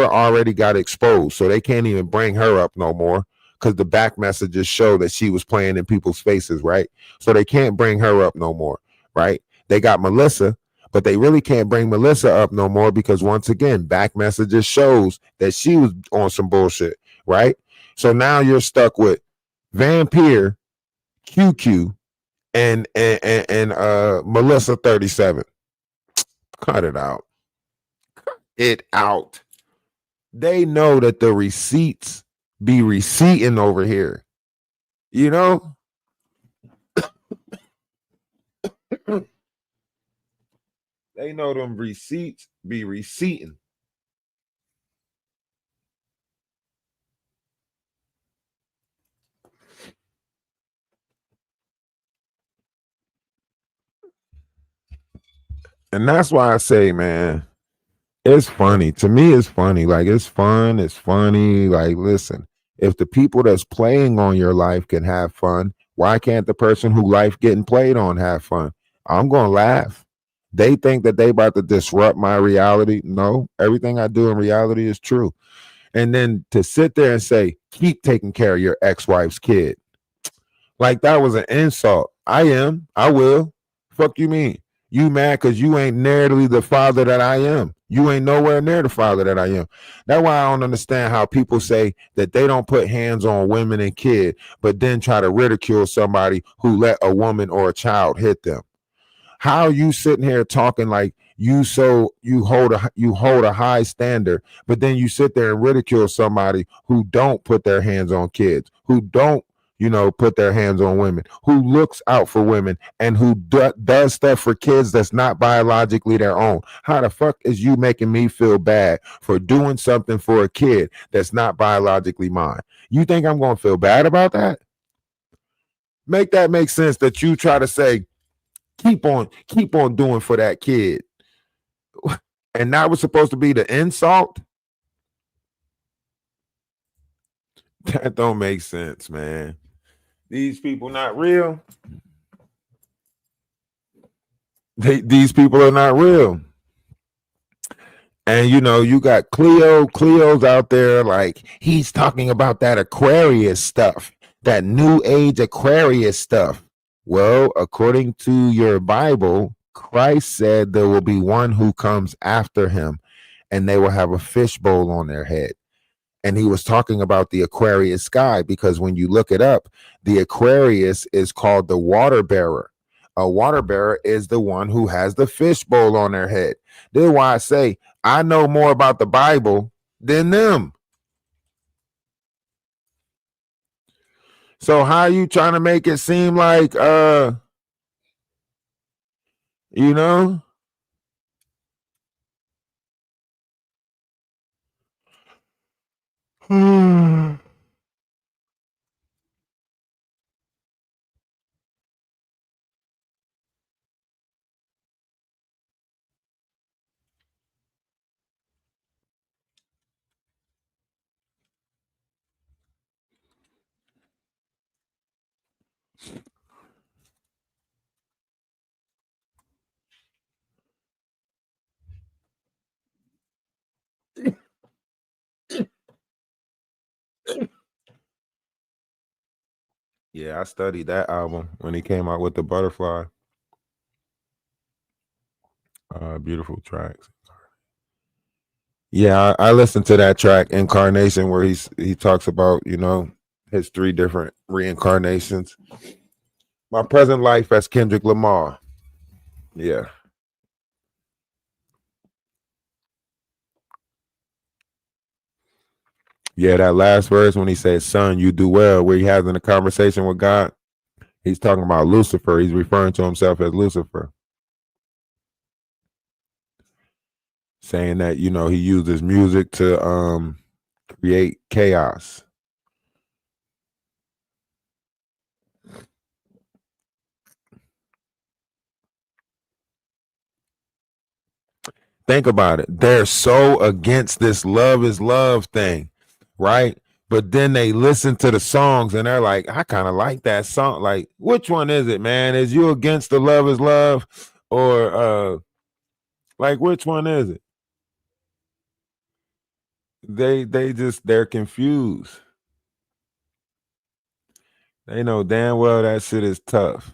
already got exposed, so they can't even bring her up no more because the back messages show that she was playing in people's faces, right? So they can't bring her up no more, right? They got Melissa, but they really can't bring Melissa up no more because once again, back messages shows that she was on some bullshit, right? So now you're stuck with Vampire, QQ, and Melissa 37. Cut it out. Cut it out. They know that the receipts be receipting over here. You know? They know them receipts be receipting. And that's why I say, man, it's funny. To me, it's funny. Like, it's fun. It's funny. Like, listen, if the people that's playing on your life can have fun, why can't the person who life getting played on have fun? I'm going to laugh. They think that they about to disrupt my reality. No, everything I do in reality is true. And then to sit there and say, keep taking care of your ex-wife's kid. Like that was an insult. I will. Fuck you mean? You mad because you ain't nearly the father that I am. You ain't nowhere near the father that I am. That's why I don't understand how people say that they don't put hands on women and kids, but then try to ridicule somebody who let a woman or a child hit them. How are you sitting here talking like you hold a high standard, but then you sit there and ridicule somebody who don't put their hands on kids, who don't put their hands on women, who looks out for women, and who does stuff for kids that's not biologically their own. How the fuck is you making me feel bad for doing something for a kid that's not biologically mine? You think I'm going to feel bad about that? Make that make sense that you try to say, keep on doing for that kid. And that was supposed to be the insult? That don't make sense, man. These people not real. These people are not real. And you got Cleo's out there like he's talking about that Aquarius stuff, that new age Aquarius stuff. Well, according to your Bible, Christ said there will be one who comes after him and they will have a fishbowl on their head. And he was talking about the Aquarius sky because when you look it up, the Aquarius is called the water bearer. A water bearer is the one who has the fishbowl on their head. That's why I say I know more about the Bible than them. So how are you trying to make it seem like you know? Yeah, I studied that album when he came out with the Butterfly. Beautiful tracks. Yeah, I listened to that track Incarnation where he talks about, his 3 different reincarnations. My present life as Kendrick Lamar. Yeah. Yeah, that last verse when he says, "Son, you do well," where he having a conversation with God, he's talking about Lucifer. He's referring to himself as Lucifer, saying that, he used his music to create chaos. Think about it. They're so against this love is love thing, right? But then they listen to the songs and they're like, I kind of like that song. Like, which one is it, man? Is you against the love is love? Or like which one is it? They're confused. They know damn well that shit is tough.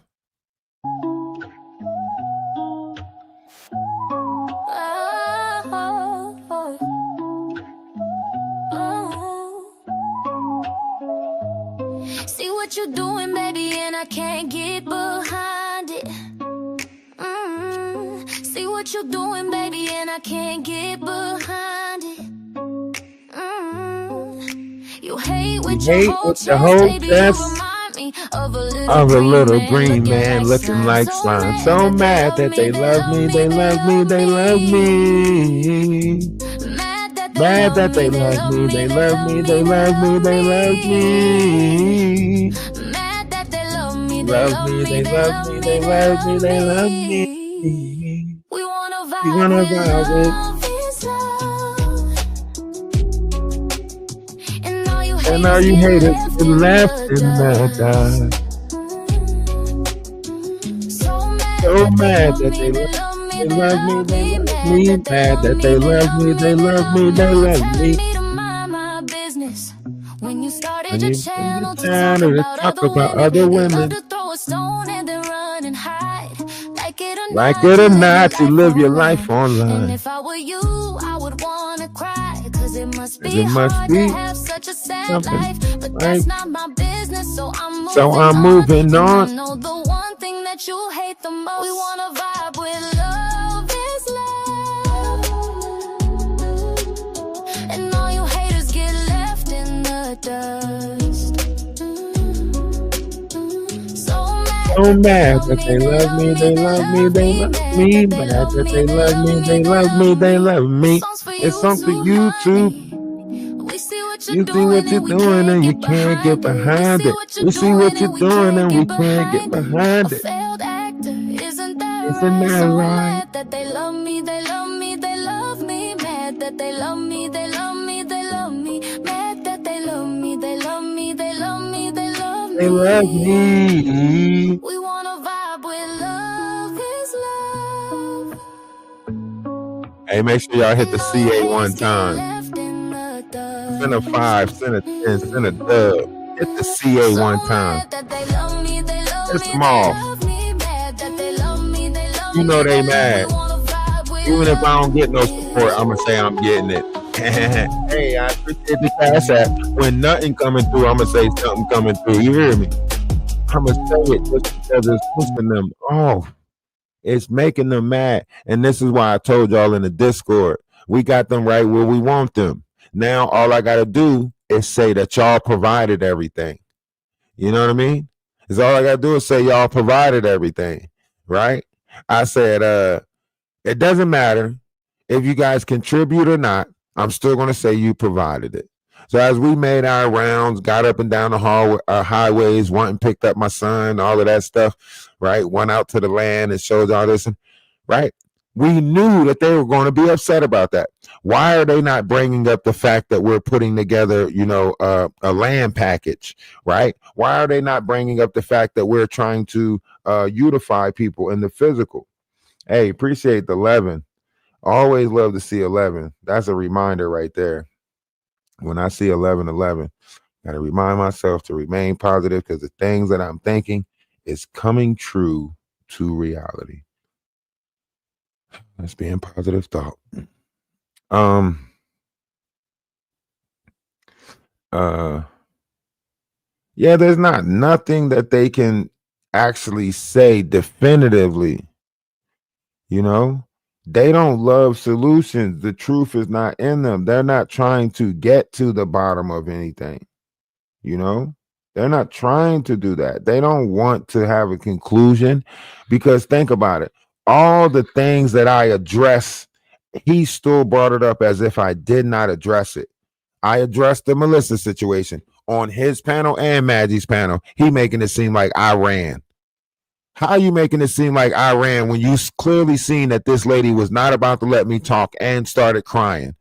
See what you doing, baby, and I can't get behind it. See what you doing, baby, and I can't get behind it. You hate with your whole chest, baby, you remind me of a little green man looking like slime. So mad that they love me, they love me, they love me. Mad that they love me, they love me, they love me, they love me. Mad that they love me, they love me, they love me, they love me, they love me. We wanna vibe with and all you haters been left in the dark. So mad that they love me, they love me, they love me. Mad that they love me, they love me, they love me. When you started your channel to talk about other women, to throw a stone and then run and hide. Like it or not, you live your life online. And if I were you, I would wanna cry, cause it must be hard to have such a sad life. But that's not my business, so I'm moving on. I know the one thing that you hate the most. We wanna vibe with love is love, and all you haters get left in the dust. So mad that they love me, they love me, they love me. Mad that they love me, they love me, they love me. It's songs for you too. You see what you're doing and you can't get behind it. We see what you're doing and we can't get behind it. Isn't that right? That they love me, they love me, they love me. Mad that they love me, they love me, they love me. Mad that they love me, they love me, they love me, they love me. They love me. We wanna vibe with love is love. Hey, make sure y'all hit the CA one time. Send a 5, send a 10, send a dub. Hit the CA one time. It's small. You know they mad. Even if I don't get no support, I'm gonna say I'm getting it. Hey, I appreciate the cash app. When nothing coming through, I'm gonna say something coming through. You hear me? I'm gonna say it just because it's pushing them off. It's making them mad. And this is why I told y'all in the Discord, we got them right where we want them. Now all I gotta do is say that y'all provided everything. You know what I mean? Is all I gotta do is say y'all provided everything, right? I said, it doesn't matter if you guys contribute or not. I'm still gonna say you provided it. So as we made our rounds, got up and down the highways, went and picked up my son, all of that stuff, right? Went out to the land and showed all this, right? We knew that they were going to be upset about that. Why are they not bringing up the fact that we're putting together, a land package, right? Why are they not bringing up the fact that we're trying to unify people in the physical? Hey, appreciate the 11. Always love to see 11. That's a reminder right there. When I see 11, got to remind myself to remain positive because the things that I'm thinking is coming true to reality. Let's be in positive thought. Um. Yeah, there's not nothing that they can actually say definitively. You know, they don't love solutions. The truth is not in them. They're not trying to get to the bottom of anything. You know, they're not trying to do that. They don't want to have a conclusion because think about it. All the things that I address, he still brought it up as if I did not address it. I addressed the Melissa situation on his panel and Maggie's panel. He making it seem like I ran. How are you making it seem like I ran when you clearly seen that this lady was not about to let me talk and started crying?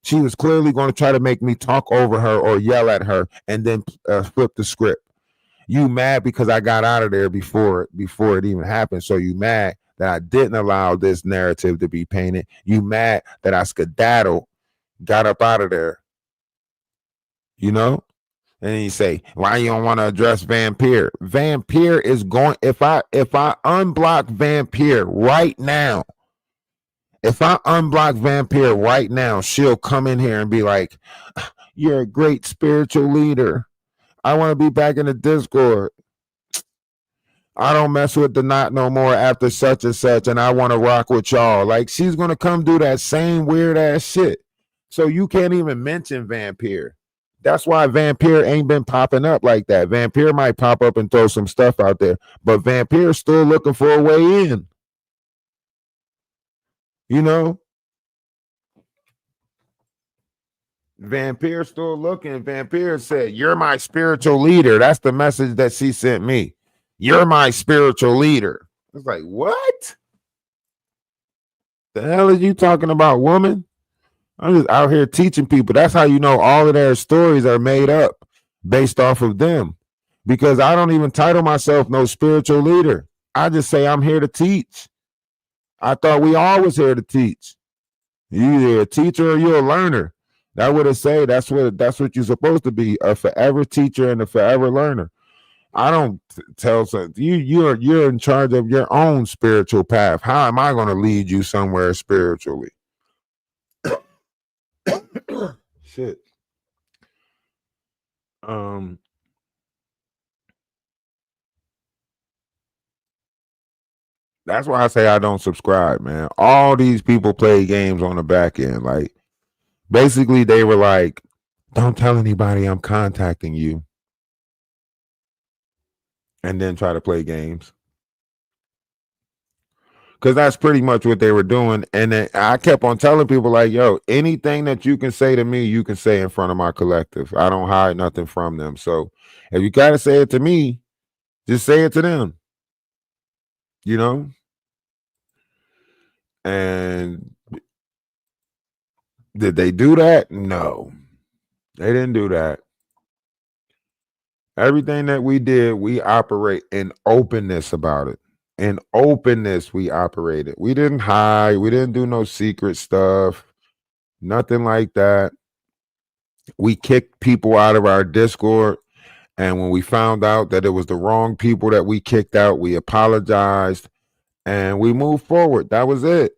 She was clearly going to try to make me talk over her or yell at her and then flip the script. You mad because I got out of there before it even happened. So you mad that I didn't allow this narrative to be painted. You mad that I skedaddled, got up out of there. You know? And then you say, why you don't want to address Vampire? Vampire is going, if I unblock Vampire right now, she'll come in here and be like, you're a great spiritual leader. I want to be back in the Discord. I don't mess with the knot no more after such and such, and I want to rock with y'all. Like, she's going to come do that same weird ass shit. So you can't even mention Vampire. That's why Vampire ain't been popping up like that. Vampire might pop up and throw some stuff out there, but Vampire's still looking for a way in. You know? Vampire still looking. Vampire said, you're my spiritual leader. That's the message that she sent me. You're my spiritual leader. It's like, what? The hell are you talking about, woman? I'm just out here teaching people. That's how you know all of their stories are made up based off of them. Because I don't even title myself no spiritual leader. I just say I'm here to teach. I thought we all was here to teach. You either a teacher or you're a learner. That would have say that's what you're supposed to be, a forever teacher and a forever learner. I don't tell you're in charge of your own spiritual path. How am I going to lead you somewhere spiritually? Shit. That's why I say I don't subscribe, man. All these people play games on the back end. Like, basically, they were like, don't tell anybody I'm contacting you. And then try to play games. Because that's pretty much what they were doing. And then I kept on telling people, like, yo, anything that you can say to me, you can say in front of my collective. I don't hide nothing from them. So if you got to say it to me, just say it to them. You know? And did they do that? No, they didn't do that. Everything that we did, we operate in openness about it. In openness, we operated. We didn't hide. We didn't do no secret stuff. Nothing like that. We kicked people out of our Discord. And when we found out that it was the wrong people that we kicked out, we apologized and we moved forward. That was it.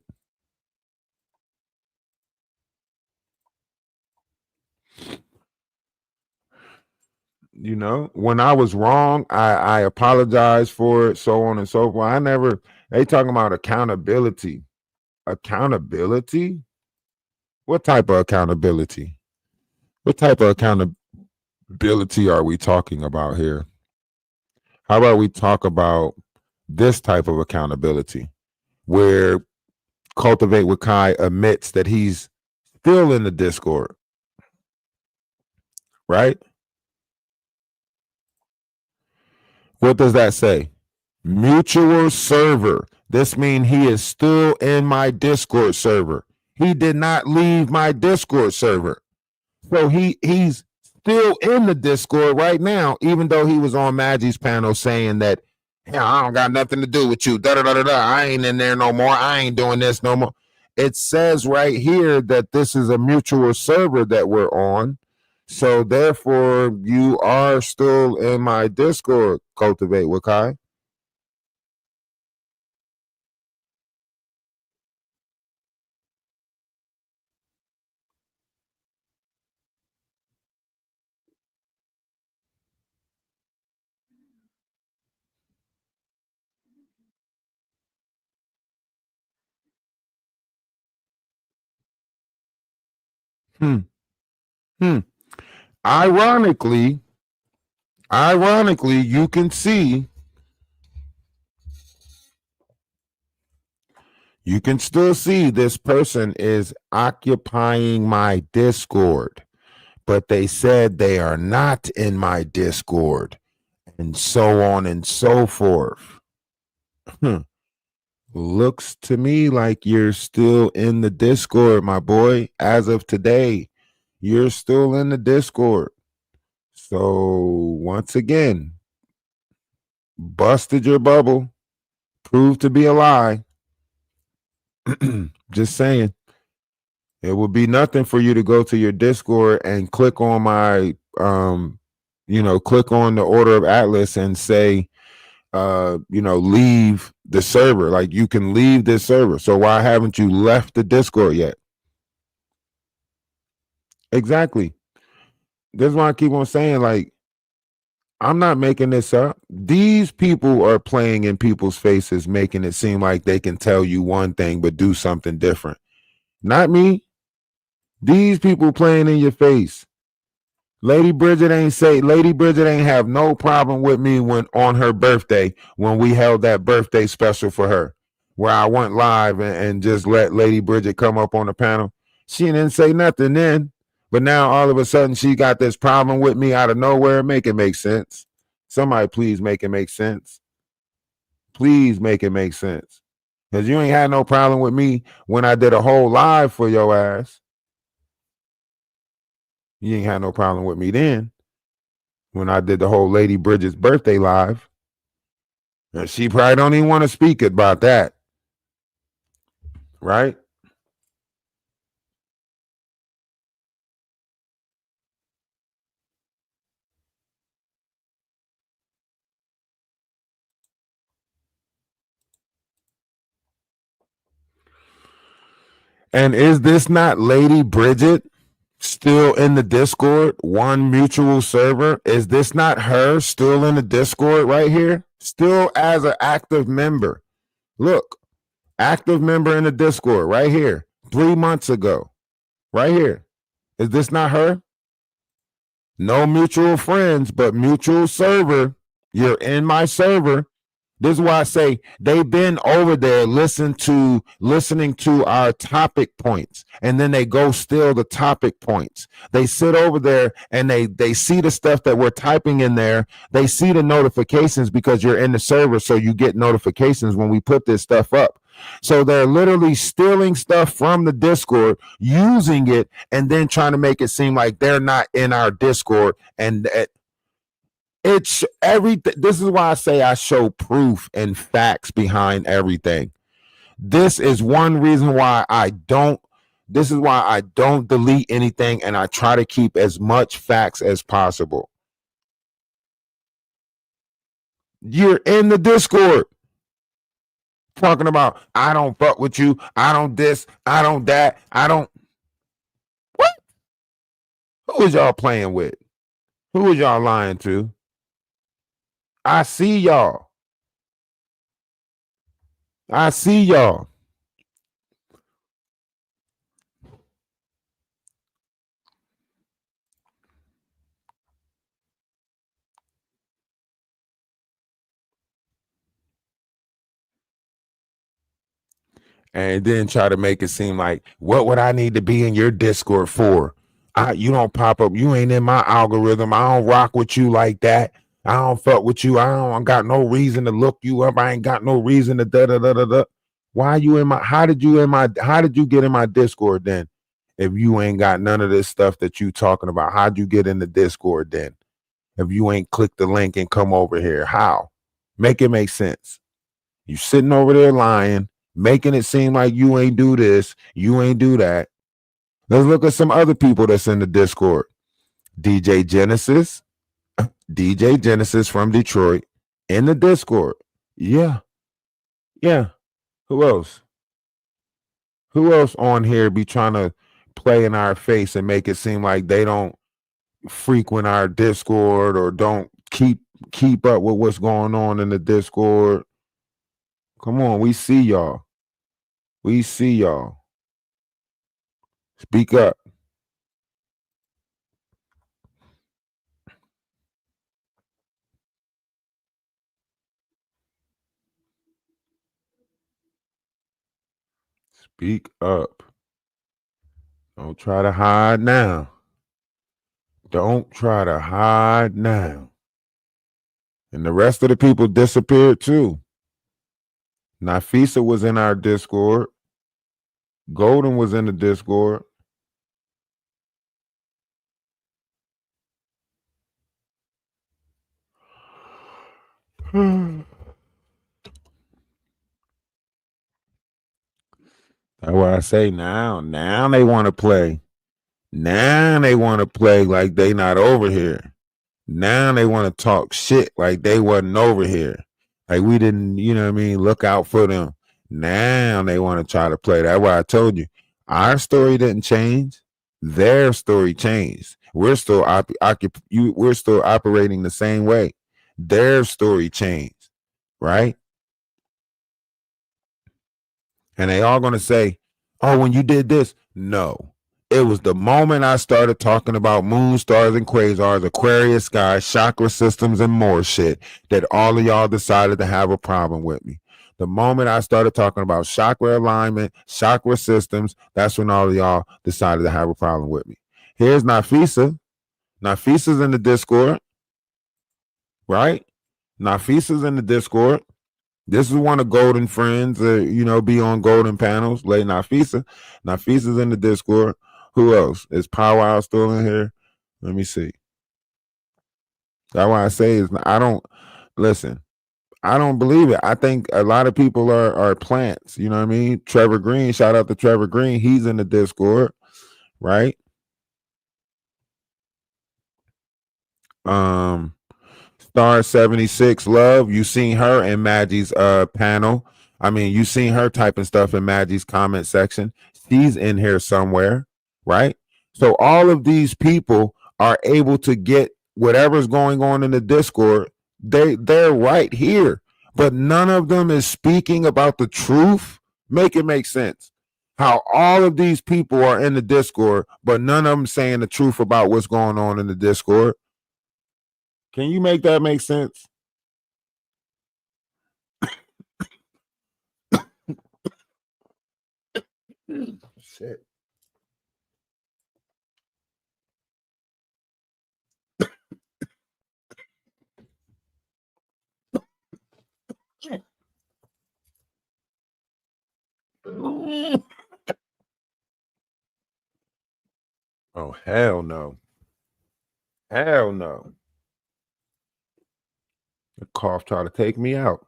You know, when I was wrong, I apologized for it, so on and so forth. They talking about accountability. Accountability? What type of accountability? What type of accountability are we talking about here? How about we talk about this type of accountability where Cultivate with Kai admits that he's still in the Discord, right? What does that say? Mutual server. This means he is still in my Discord server. He did not leave my Discord server. So he's still in the Discord right now, even though he was on Maggie's panel saying that, hey, I don't got nothing to do with you. Da da da da da. I ain't in there no more. I ain't doing this no more. It says right here that this is a mutual server that we're on. So therefore, you are still in my Discord, Cultivate with Kai. Hmm. Hmm. Ironically, you can see, you can still see this person is occupying my Discord, but they said they are not in my Discord, and so on and so forth. Hmm. Looks to me like you're still in the Discord, my boy. As of today, you're still in the Discord. So, once again, busted your bubble, proved to be a lie. Just saying. It would be nothing for you to go to your Discord and click on my click on the order of Atlas and say leave the server. Like, you can leave this server. So why haven't you left the Discord yet? Exactly. This is why I keep on saying, like, I'm not making this up. These people are playing in people's faces, making it seem like they can tell you one thing but do something different. Not me. These people playing in your face. Lady Bridget ain't have no problem with me when on her birthday, when we held that birthday special for her, where I went live and just let Lady Bridget come up on the panel. She didn't say nothing then, but now all of a sudden she got this problem with me out of nowhere. Make it make sense. Somebody please make it make sense. Please make it make sense. Because you ain't had no problem with me when I did a whole live for your ass. You ain't had no problem with me then when I did the whole Lady Bridget's birthday live. And she probably don't even want to speak about that. Right? And is this not Lady Bridget still in the Discord? One mutual server. Is this not her still in the Discord right here? Still as an active member. Look, active member in the Discord right here. 3 months ago. Right here. Is this not her? No mutual friends, but mutual server. You're in my server. This is why I say they've been over there listening to our topic points, and then they go steal the topic points. They sit over there and they see the stuff that we're typing in there. They see the notifications because you're in the server, so you get notifications when we put this stuff up. So they're literally stealing stuff from the Discord, using it, and then trying to make it seem like they're not in our Discord. And it's everything. This is why I say I show proof and facts behind everything. This is one reason why I don't. This is why I don't delete anything, and I try to keep as much facts as possible. You're in the Discord talking about, I don't fuck with you, I don't this, I don't that, I don't. What? Who is y'all playing with? Who is y'all lying to? I see y'all. I see y'all. And then try to make it seem like, what would I need to be in your Discord for? You don't pop up. You ain't in my algorithm. I don't rock with you like that. I don't fuck with you. I got no reason to look you up. I ain't got no reason to da da da da da. Why are you in my? How did you get in my Discord then? If you ain't got none of this stuff that you talking about, how'd you get in the Discord then? If you ain't click the link and come over here, how? Make it make sense. You sitting over there lying, making it seem like you ain't do this, you ain't do that. Let's look at some other people that's in the Discord. DJ Genesis, DJ Genesis from Detroit in the Discord. Yeah. Yeah. Who else? Who else on here be trying to play in our face and make it seem like they don't frequent our Discord or don't keep up with what's going on in the Discord? Come on, we see y'all. We see y'all. Speak up. Speak up. Don't try to hide now. Don't try to hide now. And the rest of the people disappeared too. Nafisa was in our Discord. Golden was in the Discord. That's why I say now they want to play. Now they want to play like they not over here. Now they want to talk shit like they wasn't over here. Like we didn't, you know what I mean, look out for them. Now they want to try to play. That's why I told you. Our story didn't change. Their story changed. We're still we're still operating the same way. Their story changed, right? And they all gonna say, "Oh, when you did this," no. It was the moment I started talking about moon, stars, and quasars, Aquarius skies, chakra systems, and more shit that all of y'all decided to have a problem with me. The moment I started talking about chakra alignment, chakra systems, that's when all of y'all decided to have a problem with me. Here's Nafisa. Nafisa's in the Discord, right? Nafisa's in the Discord. This is one of Golden friends, be on Golden panels. Late Nafisa. Nafisa's in the Discord. Who else? Is Powwow still in here? Let me see. That's why I say I don't believe it. I think a lot of people are plants. You know what I mean? Trevor Green, shout out to Trevor Green. He's in the Discord, right? Star 76 Love, you seen her in Maggie's panel. I mean, you seen her typing stuff in Maggie's comment section. She's in here somewhere, right? So all of these people are able to get whatever's going on in the Discord. They're right here, but none of them is speaking about the truth. Make it make sense. How all of these people are in the Discord, but none of them saying the truth about what's going on in the Discord. Can you make that make sense? Shit. Oh, hell no. Hell no. The cough try to take me out.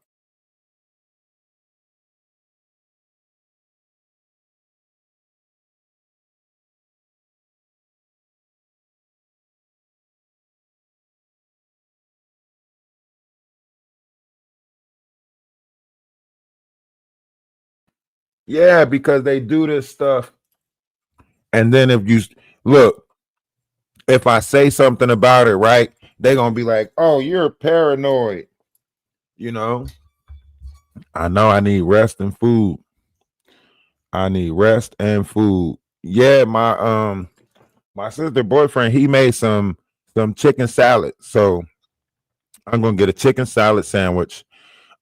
Yeah, because they do this stuff. And then if you look, if I say something about it, right, they're going to be like, oh, you're paranoid. You know, I know I need rest and food. I need rest and food. Yeah, my sister boyfriend, he made some chicken salad. So I'm gonna get a chicken salad sandwich.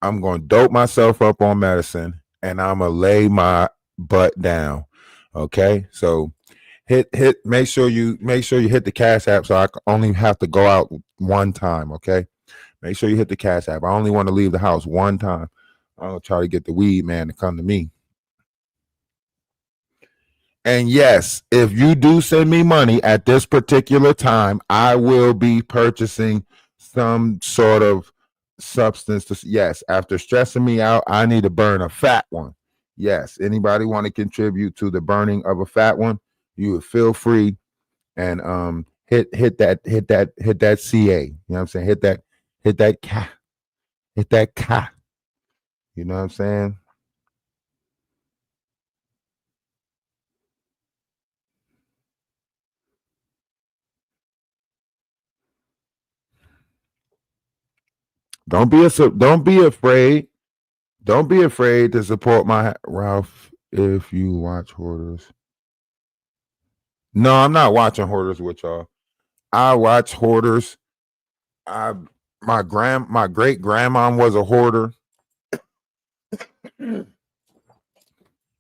I'm gonna dope myself up on medicine and I'm gonna lay my butt down. Okay. So make sure you hit the Cash App so I only have to go out one time. Okay. Make sure you hit the Cash App. I only want to leave the house one time. I'm gonna try to get the weed man to come to me. And yes, if you do send me money at this particular time, I will be purchasing some sort of substance. Yes, after stressing me out, I need to burn a fat one. Yes, anybody want to contribute to the burning of a fat one? You would feel free and hit that CA. You know what I'm saying? Hit that K. You know what I'm saying? Don't be afraid. Don't be afraid to support my Ralph if you watch Hoarders. No, I'm not watching Hoarders with y'all. I watch Hoarders. My great grandma was a hoarder.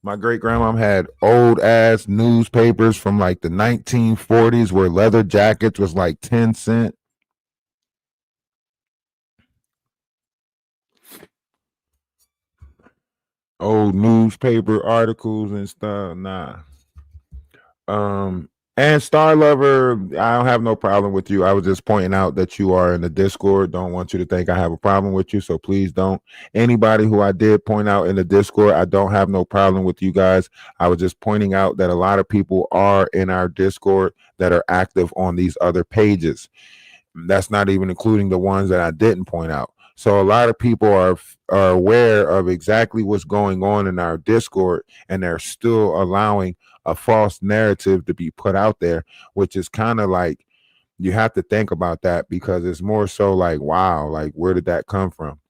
My great grandmom had old ass newspapers from like the 1940s where leather jackets was like 10 cents. Old newspaper articles and stuff. Nah. And Star Lover, I don't have no problem with you. I was just pointing out that you are in the Discord. Don't want you to think I have a problem with you, so please don't. Anybody who I did point out in the Discord, I don't have no problem with you guys. I was just pointing out that a lot of people are in our Discord that are active on these other pages. That's not even including the ones that I didn't point out. So a lot of people are aware of exactly what's going on in our Discord, and they're still allowing a false narrative to be put out there, which is kind of like you have to think about that, because it's more so like, wow, like where did that come from?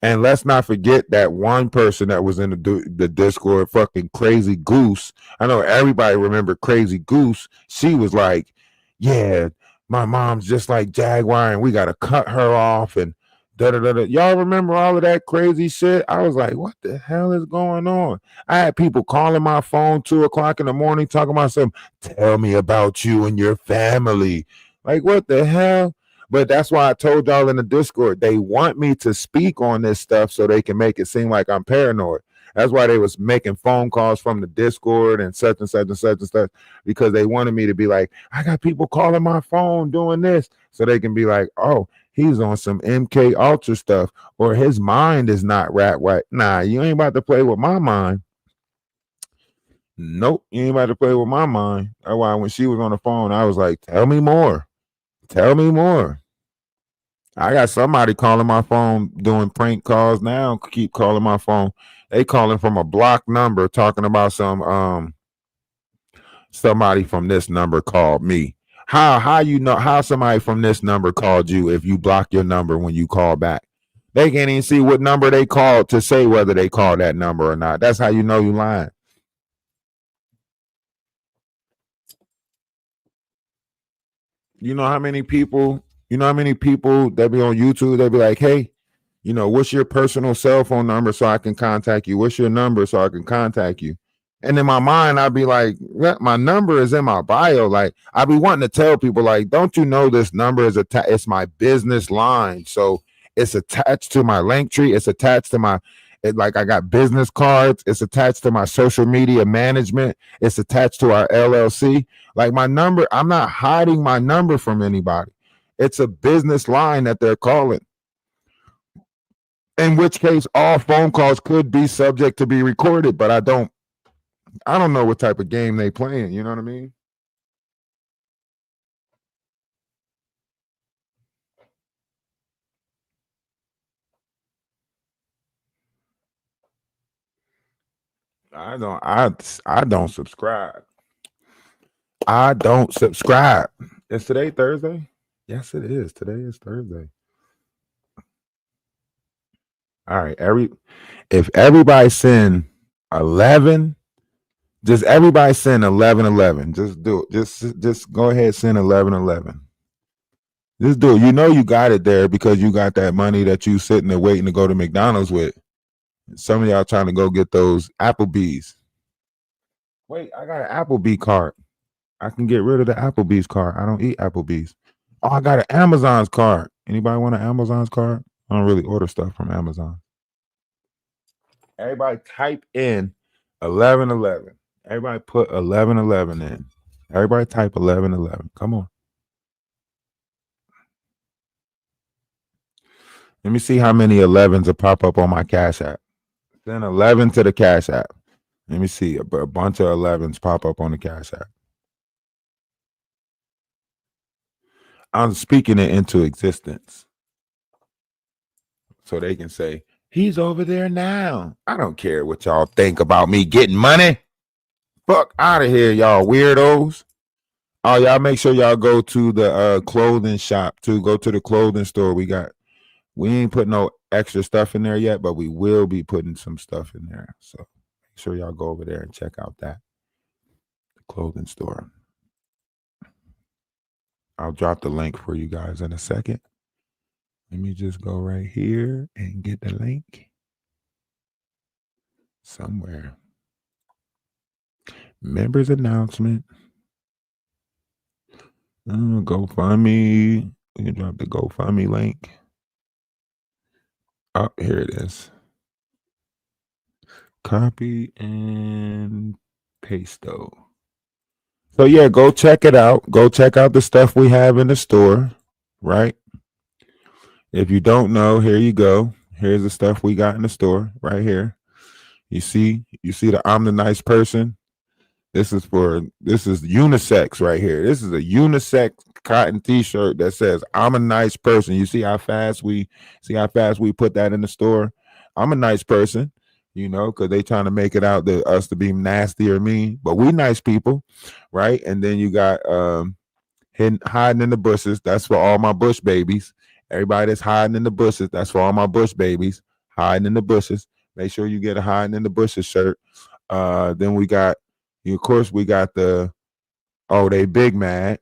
And let's not forget that one person that was in the Discord, fucking Crazy Goose. I know everybody remember Crazy Goose. She was like, yeah, my mom's just like Jaguar and we got to cut her off and da da da da. Y'all remember all of that crazy shit? I was like, what the hell is going on? I had people calling my phone 2 o'clock in the morning talking about something. Tell me about you and your family. Like, what the hell? But that's why I told y'all in the Discord, they want me to speak on this stuff so they can make it seem like I'm paranoid. That's why they was making phone calls from the Discord and such and such and such and such, because they wanted me to be like, I got people calling my phone doing this, so they can be like, oh, he's on some MK Ultra stuff, or his mind is not right. Nah, you ain't about to play with my mind. Nope, you ain't about to play with my mind. That's why when she was on the phone, I was like, tell me more. Tell me more. I got somebody calling my phone doing prank calls now. Keep calling my phone. They calling from a blocked number talking about some somebody from this number called me. How you know how somebody from this number called you if you block your number when you call back? They can't even see what number they called to say whether they called that number or not. That's how you know you lying. You know how many people that be on YouTube, they be like, hey, what's your personal cell phone number so I can contact you? What's your number so I can contact you? And in my mind, I'd be like, my number is in my bio. Like, I be wanting to tell people, like, don't you know this number is it's my business line. So it's attached to my link tree. It's attached to like I got business cards. It's attached to my social media management. It's attached to our LLC. Like my number, I'm not hiding my number from anybody. It's a business line that they're calling. In which case, all phone calls could be subject to be recorded, but I don't know what type of game they playing. You know what I mean? I don't subscribe. I don't subscribe. Is today Thursday? Yes, it is. Today is Thursday. All right. If everybody send 11, just everybody send 11. Just do it. Just go ahead, send 11. Just do it. You know you got it there because you got that money that you sitting there waiting to go to McDonald's with. Some of y'all trying to go get those Applebee's. Wait, I got an Applebee card. I can get rid of the Applebee's card. I don't eat Applebee's. Oh, I got an Amazon's card. Anybody want an Amazon's card? I don't really order stuff from Amazon. Everybody type in 11. Everybody put 11 in. Everybody type 11. Come on. Let me see how many 11s will pop up on my Cash App. Send 11 to the Cash App. Let me see a bunch of 11s pop up on the Cash App. I'm speaking it into existence. So they can say, he's over there now. I don't care what y'all think about me getting money. Fuck out of here, y'all weirdos. Oh, y'all make sure y'all go to the clothing shop too. Go to the clothing store. We ain't put no extra stuff in there yet, but we will be putting some stuff in there. So make sure y'all go over there and check out the clothing store. I'll drop the link for you guys in a second. Let me just go right here and get the link somewhere. Members announcement. GoFundMe. We can drop the GoFundMe link. Oh, here it is. Copy and paste though. So yeah, go check it out. Go check out the stuff we have in the store, right? If you don't know, here you go. Here's the stuff we got in the store right here. You see the I'm the nice person. This is unisex right here. This is a unisex cotton t-shirt that says I'm a nice person. You see how fast we put that in the store? I'm a nice person, because they trying to make it out to us to be nasty or mean, but we nice people, right? And then you got hiding in the bushes. That's for all my bush babies. Everybody that's hiding in the bushes, that's for all my bush babies hiding in the bushes. Make sure you get a hiding in the bushes shirt. Then we got, of course, we got the they big mad,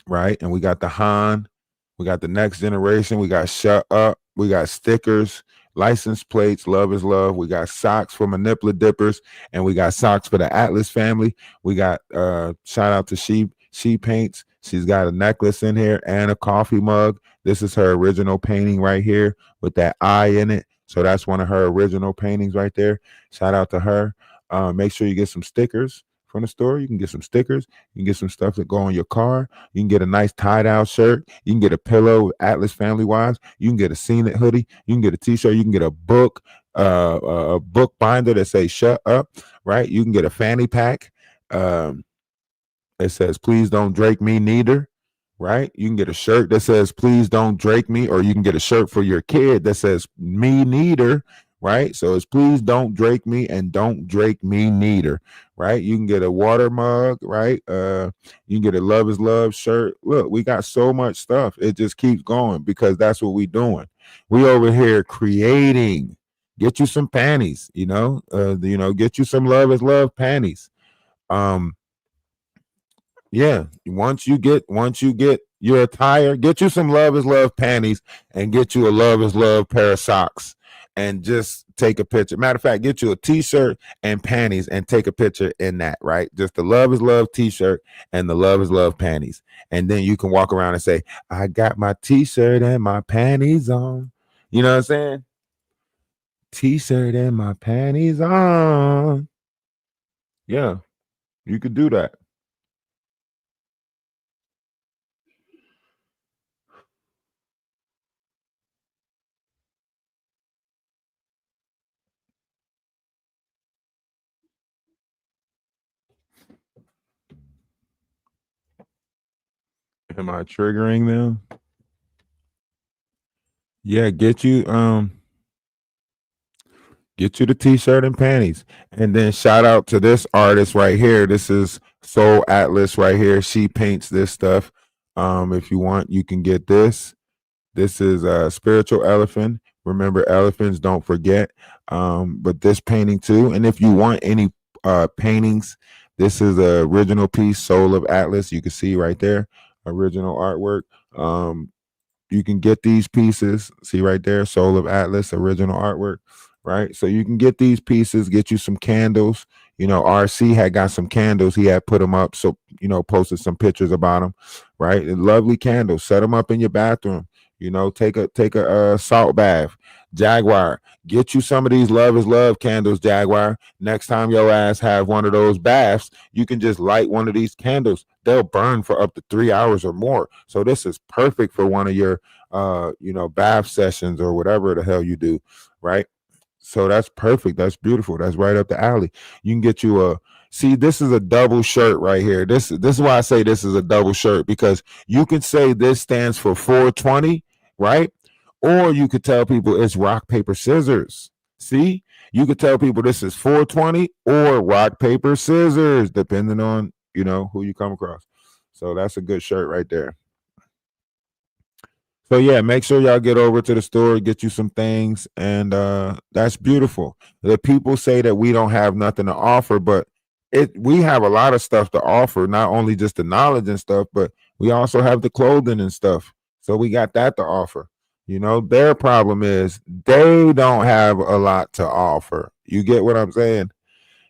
right? And we got the Han, we got the next generation, we got shut up, we got stickers, license plates, love is love. We got socks for manipula dippers, and we got socks for the Atlas family. We got shout out to She Paints. She's got a necklace in here and a coffee mug. This is her original painting right here with that eye in it. So that's one of her original paintings right there. Shout out to her. Make sure you get some stickers from the store. You can get some stickers. You can get some stuff that go on your car. You can get a nice tie-dye shirt. You can get a pillow, Atlas Family Wise. You can get a Scenic hoodie. You can get a t-shirt. You can get a book binder that says "Shut Up." Right. You can get a fanny pack. It says, "Please don't Drake me neither." Right? You can get a shirt that says, "Please don't Drake me," or you can get a shirt for your kid that says, "Me neither." Right? So it's "Please don't Drake me" and "Don't Drake me neither." Right? You can get a water mug. Right? You can get a "Love is Love" shirt. Look, we got so much stuff. It just keeps going because that's what we doing. We over here creating. Get you some panties. Get you some "Love is Love" panties. Yeah, once you get your attire, get you some Love is Love panties and get you a Love is Love pair of socks and just take a picture. Matter of fact, get you a t-shirt and panties and take a picture in that, right? Just the Love is Love t-shirt and the Love is Love panties. And then you can walk around and say, "I got my t-shirt and my panties on." You know what I'm saying? T-shirt and my panties on. Yeah, you could do that. Am I triggering them? Yeah, get you the t-shirt and panties. And then shout out to this artist right here. This is Soul Atlas right here. She paints this stuff. If you want, you can get this. This is a spiritual elephant. Remember, elephants don't forget. But this painting too. And if you want any paintings, this is a original piece, Soul of Atlas. You can see right there, original artwork. You can get these pieces. See right there, Soul of Atlas, original artwork. Right. So you can get these pieces, get you some candles. RC had got some candles. He had put them up. So, posted some pictures about them. Right. And lovely candles. Set them up in your bathroom. Take a salt bath. Jaguar, get you some of these Love is Love candles, Jaguar. Next time your ass have one of those baths, you can just light one of these candles. They'll burn for up to 3 hours or more. So this is perfect for one of your bath sessions or whatever the hell you do, right? So that's perfect. That's beautiful. That's right up the alley. You can get you this is a double shirt right here. This is why I say this is a double shirt, because you can say this stands for 420, right? Or you could tell people it's rock, paper, scissors. See, you could tell people this is 420 or rock, paper, scissors, depending on, who you come across. So that's a good shirt right there. So yeah, make sure y'all get over to the store, get you some things, and that's beautiful. The people say that we don't have nothing to offer, but we have a lot of stuff to offer, not only just the knowledge and stuff, but we also have the clothing and stuff. So we got that to offer. Their problem is they don't have a lot to offer. You get what I'm saying?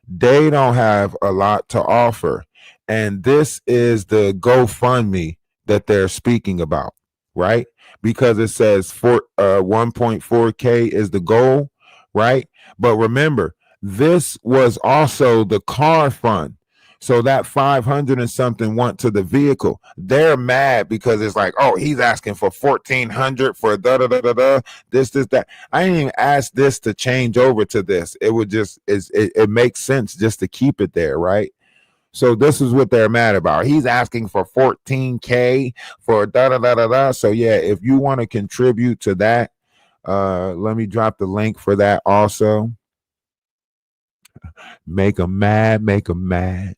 They don't have a lot to offer. And this is the GoFundMe that they're speaking about, right? Because it says 1.4K is the goal, right? But remember, this was also the car fund. So that 500 and something went to the vehicle. They're mad because it's like, oh, he's asking for 1,400 for da da da da da. This, that. I didn't even ask this to change over to this. It would just it makes sense just to keep it there, right? So this is what they're mad about. He's asking for 14K for da da da da da. So yeah, if you want to contribute to that, let me drop the link for that also. Make them mad, make them mad.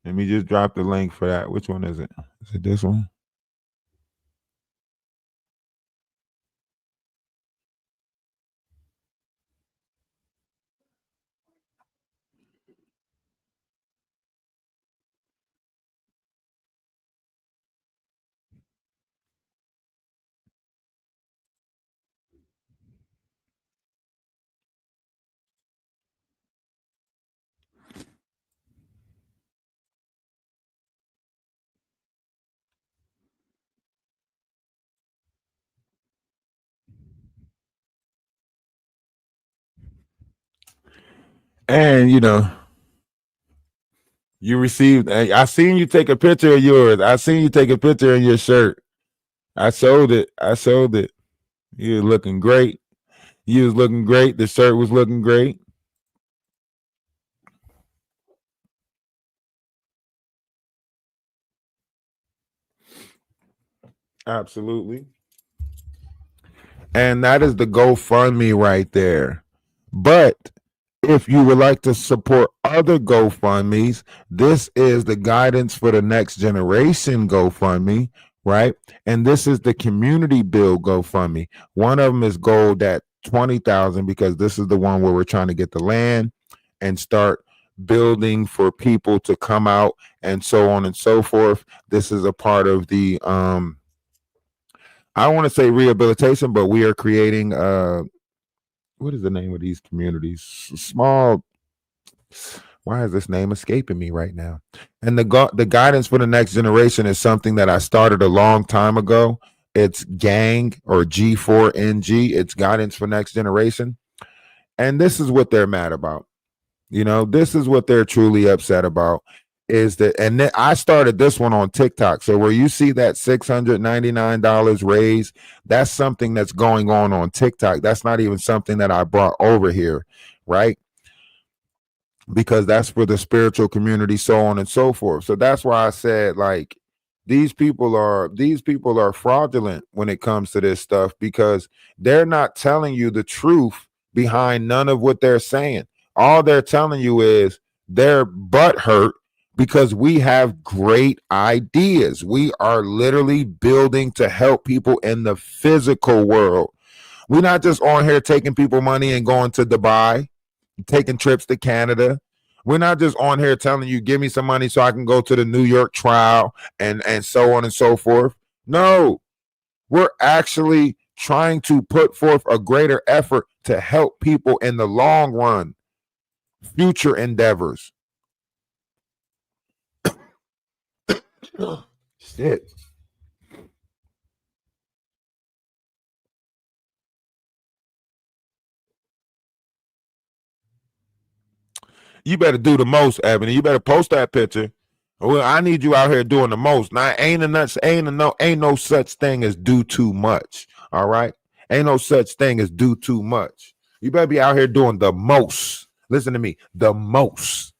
Let me just drop the link for that. Which one is it? Is it this one? And you received. I seen you take a picture of yours. I seen you take a picture of your shirt. I sold it. I sold it. You was looking great. You was looking great. The shirt was looking great. Absolutely. And that is the GoFundMe right there. But if you would like to support other GoFundMes, this is the Guidance for the Next Generation GoFundMe, right? And this is the Community Build GoFundMe. One of them is gold at 20,000 because this is the one where we're trying to get the land and start building for people to come out and so on and so forth. This is a part of the I don't want to say rehabilitation, but we are creating what is the name of these communities? Small. Why is this name escaping me right now? And the Guidance for the Next Generation is something that I started a long time ago. It's gang or G4NG. It's Guidance for Next Generation. And this is what they're mad about. This is what they're truly upset about is that, and then I started this one on TikTok. So where you see that $699 raise, that's something that's going on TikTok. That's not even something that I brought over here, right? Because that's for the spiritual community, so on and so forth. So that's why I said, like, these people are fraudulent when it comes to this stuff because they're not telling you the truth behind none of what they're saying. All they're telling you is they're butthurt because we have great ideas. We are literally building to help people in the physical world. We're not just on here taking people money and going to Dubai, taking trips to Canada. We're not just on here telling you, give me some money so I can go to the New York trial and so on and so forth. No, we're actually trying to put forth a greater effort to help people in the long run, future endeavors. Shit. You better do the most, Ebony. You better post that picture. Well, I need you out here doing the most. Now, ain't no such thing as do too much. All right, ain't no such thing as do too much. You better be out here doing the most. Listen to me, the most.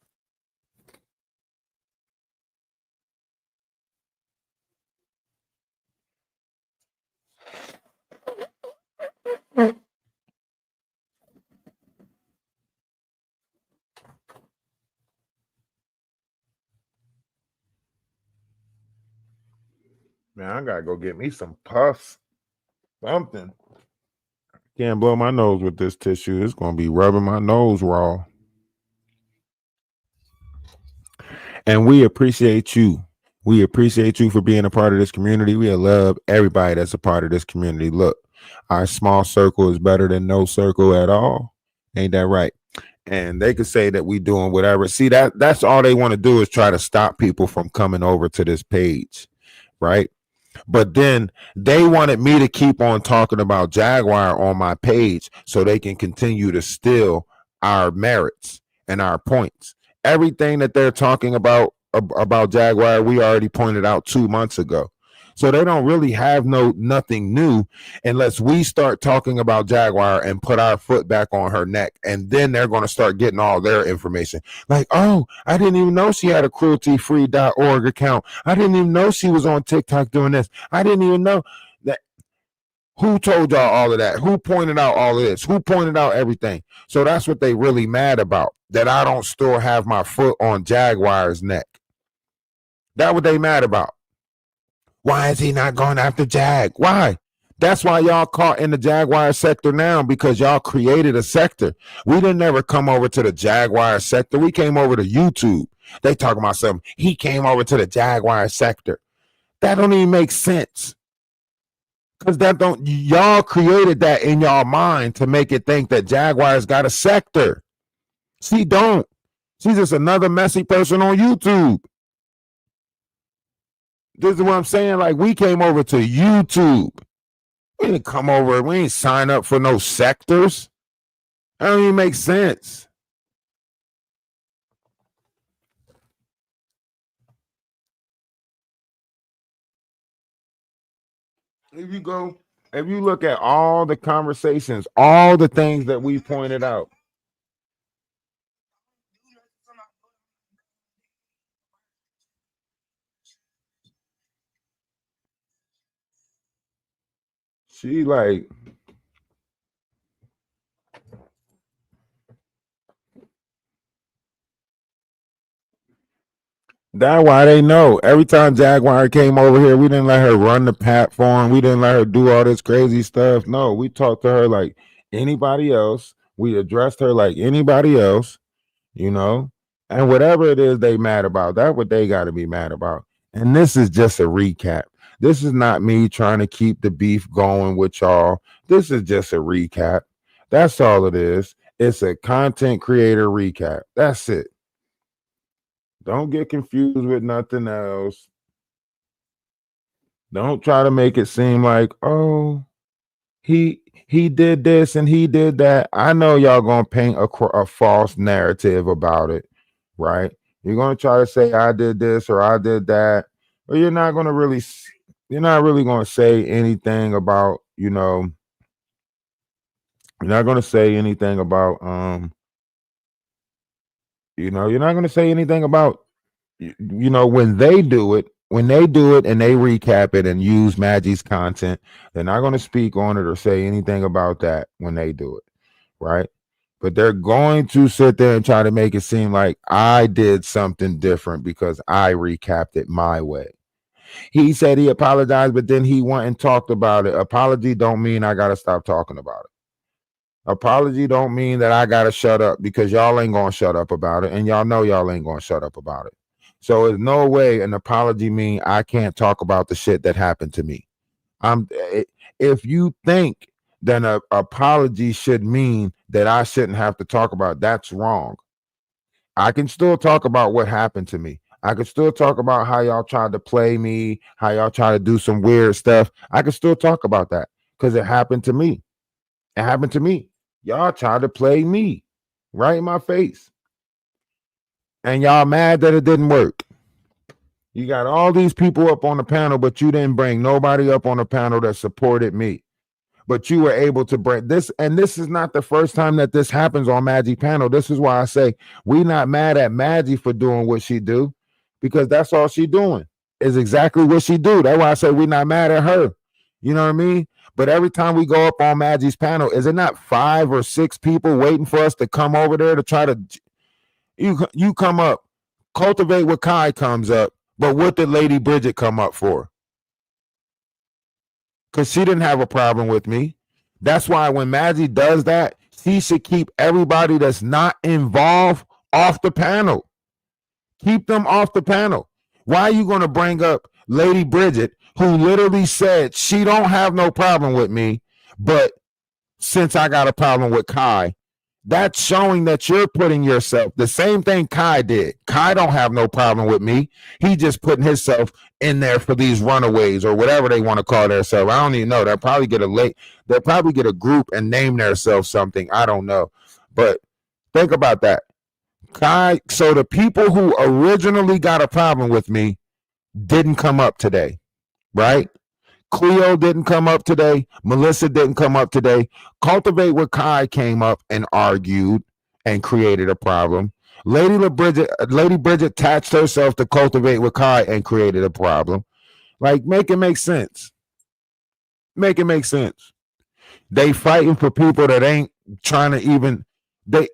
Man, I gotta go get me some puffs. Something. Can't blow my nose with this tissue. It's gonna be rubbing my nose raw. And we appreciate you. We appreciate you for being a part of this community. We love everybody that's a part of this community. Look, our small circle is better than no circle at all. Ain't that right? and they could say that we doing whatever. See, that's all they want to do is try to stop people from coming over to this page, right? But then they wanted me to keep on talking about Jaguar on my page so they can continue to steal our merits and our points. Everything that they're talking about Jaguar, we already pointed out 2 months ago. So they don't really have nothing new unless we start talking about Jaguar and put our foot back on her neck. And then they're going to start getting all their information. Like, oh, I didn't even know she had a crueltyfree.org account. I didn't even know she was on TikTok doing this. I didn't even know that. Who told y'all all of that? Who pointed out all of this? Who pointed out everything? So that's what they really mad about, that I don't still have my foot on Jaguar's neck. That's what they mad about. Why is he not going after Jag? Why? That's why y'all caught in the Jaguar sector now, because y'all created a sector. We didn't never come over to the Jaguar sector. We came over to YouTube. They talking about something. He came over to the Jaguar sector. That don't even make sense. Because y'all created that in y'all mind to make it think that Jaguar's got a sector. She don't. She's just another messy person on YouTube. This is what I'm saying. Like, we came over to YouTube. We didn't come over. We ain't sign up for no sectors. That don't even make sense. If you look at all the conversations, all the things that we pointed out. She like, that's why they know. Every time Jaguar came over here, we didn't let her run the platform. We didn't let her do all this crazy stuff. No, we talked to her like anybody else. We addressed her like anybody else, you know. And whatever it is they mad about, that's what they got to be mad about. And this is just a recap. This is not me trying to keep the beef going with y'all. This is just a recap. That's all it is. It's a content creator recap. That's it. Don't get confused with nothing else. Don't try to make it seem like, oh, he did this and he did that. I know y'all gonna paint a false narrative about it, right? You're gonna try to say I did this or I did that, but you're not really gonna say anything about, you're not gonna say anything about you're not gonna say anything about when they do it and they recap it and use Maggie's content, they're not going to speak on it or say anything about that when they do it, right? But they're going to sit there and try to make it seem like I did something different because I recapped it my way. He said he apologized, but then he went and talked about it. Apology don't mean I got to stop talking about it. Apology don't mean that I got to shut up, because y'all ain't going to shut up about it, and y'all know y'all ain't going to shut up about it. So there's no way an apology mean I can't talk about the shit that happened to me. If you think then an apology should mean that I shouldn't have to talk about it, that's wrong. I can still talk about what happened to me. I can still talk about how y'all tried to play me, how y'all tried to do some weird stuff. I can still talk about that because it happened to me. It happened to me. Y'all tried to play me right in my face. And y'all mad that it didn't work. You got all these people up on the panel, but you didn't bring nobody up on the panel that supported me. But you were able to bring this, and this is not the first time that this happens on Maggie panel. This is why I say we not mad at Maggie for doing what she do, because that's all she doing is exactly what she do. That's why I say we not mad at her. You know what I mean? But every time we go up on Maggie's panel, is it not 5 or 6 people waiting for us to come over there to try to? You come up, cultivate what Kai comes up, but what did Lady Bridget come up for? Because she didn't have a problem with me. That's why when Maggie does that, she should keep everybody that's not involved off the panel. Keep them off the panel. Why are you going to bring up Lady Bridget, who literally said she don't have no problem with me, but since I got a problem with Kai, That's showing that you're putting yourself, the same thing Kai did. Kai don't have no problem with me. He just putting himself in there for these runaways or whatever they want to call themselves. I don't even know. They'll probably get a group and name themselves something. I don't know. But think about that. Kai, so the people who originally got a problem with me didn't come up today, right? Cleo didn't come up today. Melissa didn't come up today. Cultivate with Kai came up and argued and created a problem. Lady Bridget attached herself to Cultivate with Kai and created a problem. Like, make it make sense. Make it make sense. They fighting for people that ain't trying to even, they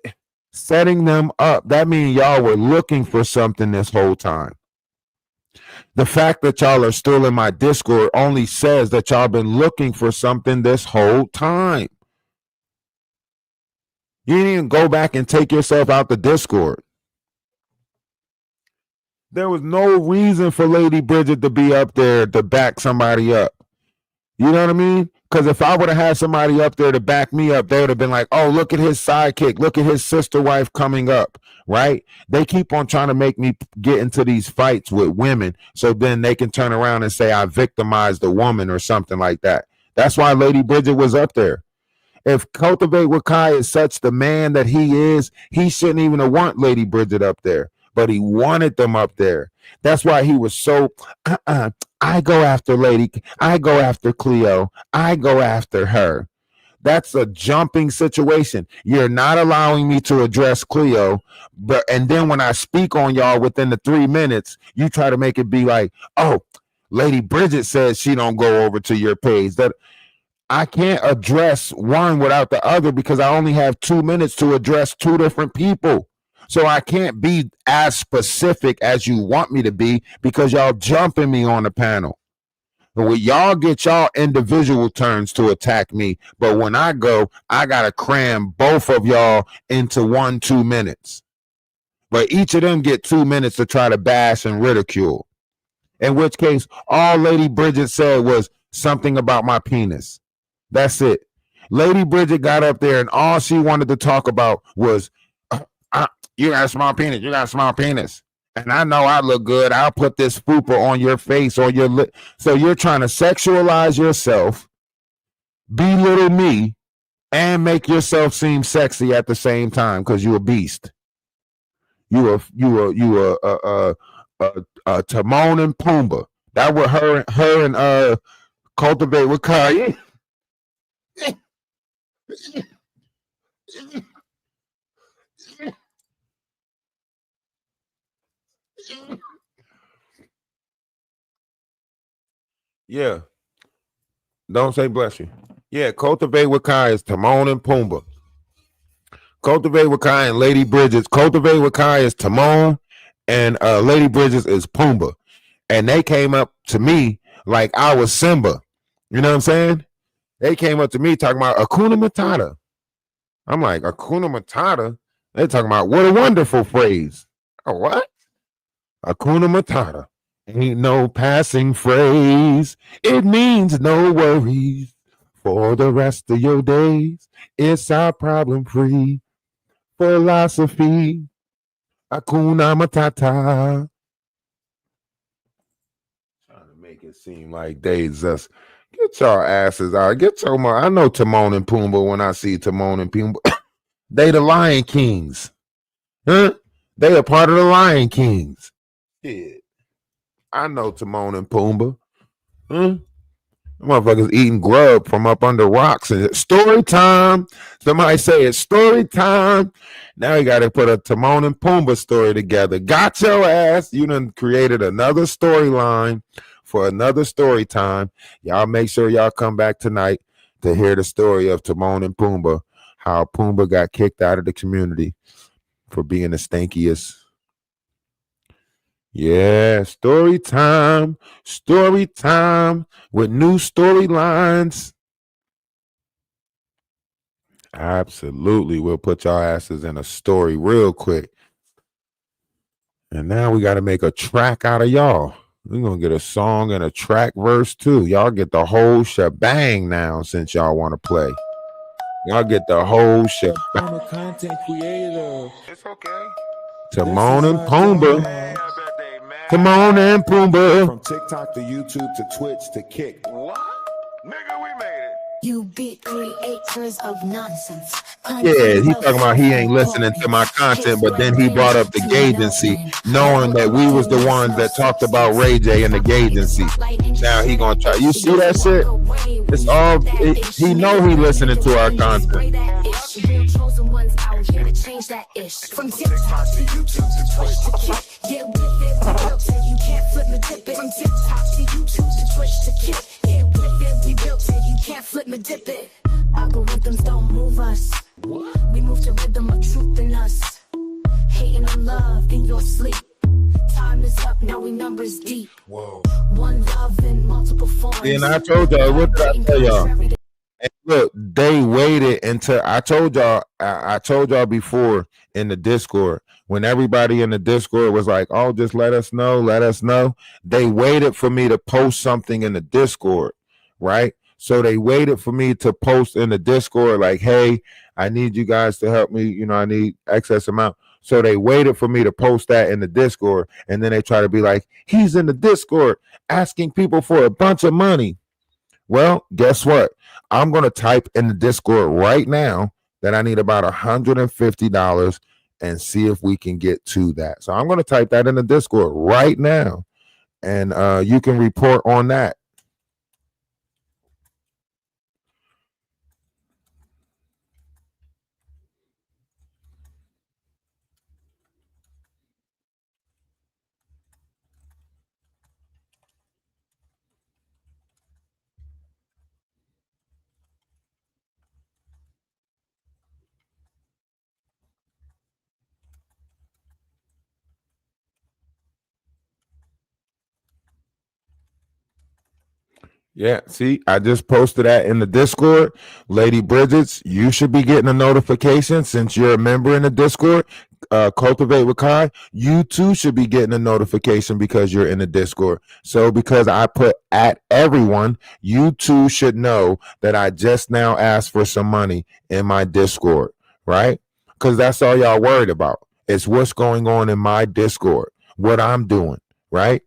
setting them up. That means y'all were looking for something this whole time. The fact that y'all are still in my Discord only says that y'all been looking for something this whole time. You didn't even go back and take yourself out the Discord. There was no reason for Lady Bridget to be up there to back somebody up. You know what I mean? Because if I would have had somebody up there to back me up, they would have been like, oh, look at his sidekick. Look at his sister wife coming up, right? They keep on trying to make me get into these fights with women so then they can turn around and say I victimized a woman or something like that. That's why Lady Bridget was up there. If Cultivate with Kai is such the man that he is, he shouldn't even have want Lady Bridget up there. But he wanted them up there. That's why he was so, I go after I go after Cleo, I go after her. That's a jumping situation. You're not allowing me to address Cleo, and then when I speak on y'all within the 3 minutes, you try to make it be like, oh, Lady Bridget says she don't go over to your page. That I can't address one without the other because I only have 2 minutes to address two different people. So I can't be as specific as you want me to be because y'all jumping me on the panel. But when y'all get y'all individual turns to attack me, but when I go, I got to cram both of y'all into 1-2 minutes. But each of them get 2 minutes to try to bash and ridicule. In which case, all Lady Bridget said was something about my penis. That's it. Lady Bridget got up there and all she wanted to talk about was, you got a small penis. You got a small penis. And I know I look good. I'll put this fupa on your face or your lip. So you're trying to sexualize yourself, belittle me, and make yourself seem sexy at the same time because you're a beast. You a Timon and Pumbaa. That what her and Cultivate with Kai. Yeah. Don't say bless you. Yeah, Cultivate with Kai is Timon and Pumbaa. Cultivate with Kai and Lady Bridges. Cultivate with Kai is Timon and Lady Bridges is Pumbaa. And they came up to me like I was Simba. You know what I'm saying? They came up to me talking about Hakuna Matata. I'm like, Hakuna Matata? They're talking about what a wonderful phrase. Oh, what? Hakuna Matata. Ain't no passing phrase. It means no worries for the rest of your days. It's our problem-free philosophy. Hakuna Matata. Trying to make it seem like they just get your asses out. Get your I know Timon and Pumbaa when I see Timon and Pumbaa. They the Lion Kings. Huh? They a part of the Lion Kings. Shit. I know Timon and Pumbaa. Motherfuckers eating grub from up under rocks. And story time. Somebody say it's story time. Now you got to put a Timon and Pumbaa story together. Got your ass. You done created another storyline for another story time. Y'all make sure y'all come back tonight to hear the story of Timon and Pumbaa. How Pumbaa got kicked out of the community for being the stinkiest. Yeah, story time with new storylines. Absolutely. We'll put y'all asses in a story real quick. And now we got to make a track out of y'all. We're going to get a song and a track verse too. Y'all get the whole shebang now since y'all want to play. Y'all get the whole shit. I'm a content creator. It's okay. Timon and Pumbaa. Timon and Pumbaa. From TikTok to YouTube to Twitch to Kick. What? Nigga, we made it. You be creators of nonsense. Yeah, he talking about he ain't listening to my content, but then he brought up the Gagency, knowing that we was the ones that talked about Ray J and the Gagency. Now he gonna try. You see that shit? It's all. He know he listening to our content. From TikTok to YouTube to Twitch to Kick. Get with it, we built it, you can't flip me dip it. From TikTok to YouTube to Twitch to Kick. Get with it, we built it, you can't flip me dip it. Algorithms don't move us. We move to rhythm of truth in us. Hating on love in your sleep. Time is up, now we numbers deep. Whoa. One love in multiple forms. And I told y'all, what did I tell y'all? And look, they waited until I told y'all. I told y'all before in the Discord, when everybody in the Discord was like, "Oh, just let us know, let us know." They waited for me to post something in the Discord, right? So they waited for me to post in the Discord, like, "Hey, I need you guys to help me. You know, I need excess amount." So they waited for me to post that in the Discord, and then they try to be like, "He's in the Discord asking people for a bunch of money." Well, guess what? I'm going to type in the Discord right now that I need about $150 and see if we can get to that. So I'm going to type that in the Discord right now, and you can report on that. Yeah, see, I just posted that in the Discord. Lady Bridgets, you should be getting a notification since you're a member in the Discord. Cultivate with Kai, you too should be getting a notification because you're in the Discord. So because I put at everyone, you too should know that I just now asked for some money in my Discord, right? Because that's all y'all worried about. It's what's going on in my Discord, what I'm doing, right?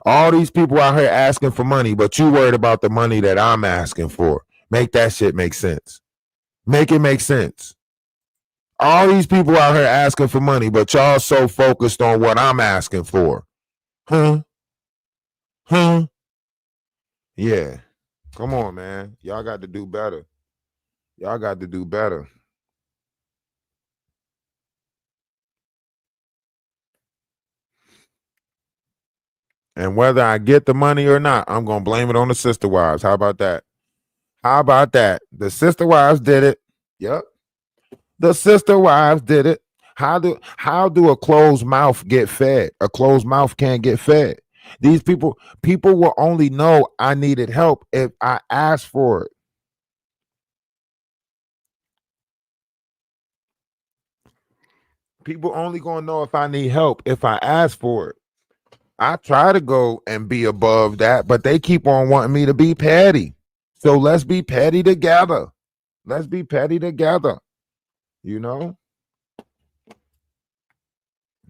All these people out here asking for money, but you worried about the money that I'm asking for. Make that shit make sense. Make it make sense. All these people out here asking for money, but y'all so focused on what I'm asking for. Huh? Yeah. Come on, man. Y'all got to do better. Y'all got to do better. And whether I get the money or not, I'm going to blame it on the sister wives. How about that? How about that? The sister wives did it. Yep. The sister wives did it. How do a closed mouth get fed? A closed mouth can't get fed. These people will only know I needed help if I asked for it. People only going to know if I need help if I ask for it. I try to go and be above that, but they keep on wanting me to be petty. So let's be petty together. Let's be petty together. You know?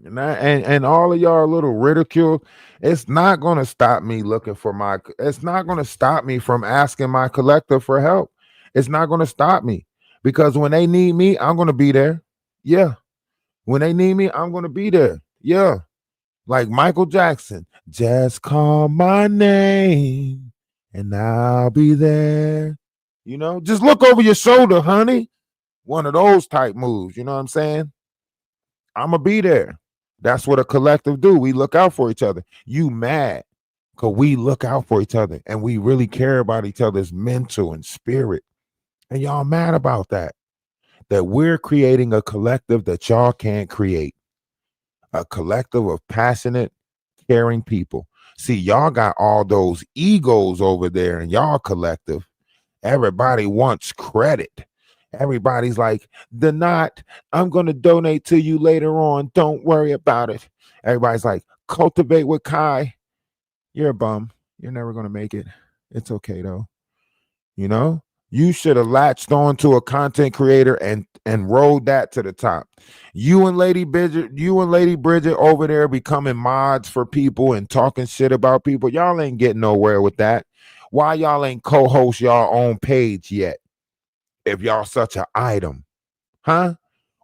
And all of y'all little ridicule, it's not going to stop me looking for it's not going to stop me from asking my collective for help. It's not going to stop me because when they need me, I'm going to be there. Yeah. When they need me, I'm going to be there. Yeah. Like Michael Jackson, just call my name and I'll be there. You know, just look over your shoulder, honey. One of those type moves. You know what I'm saying? I'm going to be there. That's what a collective do. We look out for each other. You mad because we look out for each other and we really care about each other's mental and spirit. And y'all mad about that. That we're creating a collective that y'all can't create. A collective of passionate, caring people. See, y'all got all those egos over there in y'all collective. Everybody wants credit. Everybody's like, I'm going to donate to you later on. Don't worry about it. Everybody's like, cultivate with Kai. You're a bum. You're never going to make it. It's okay, though. You know, You should have latched on to a content creator and rode that to the top. You and Lady Bridget over there becoming mods for people and talking shit about people. Y'all ain't getting nowhere with that. Why y'all ain't co-host y'all own page yet? If y'all such an item, huh?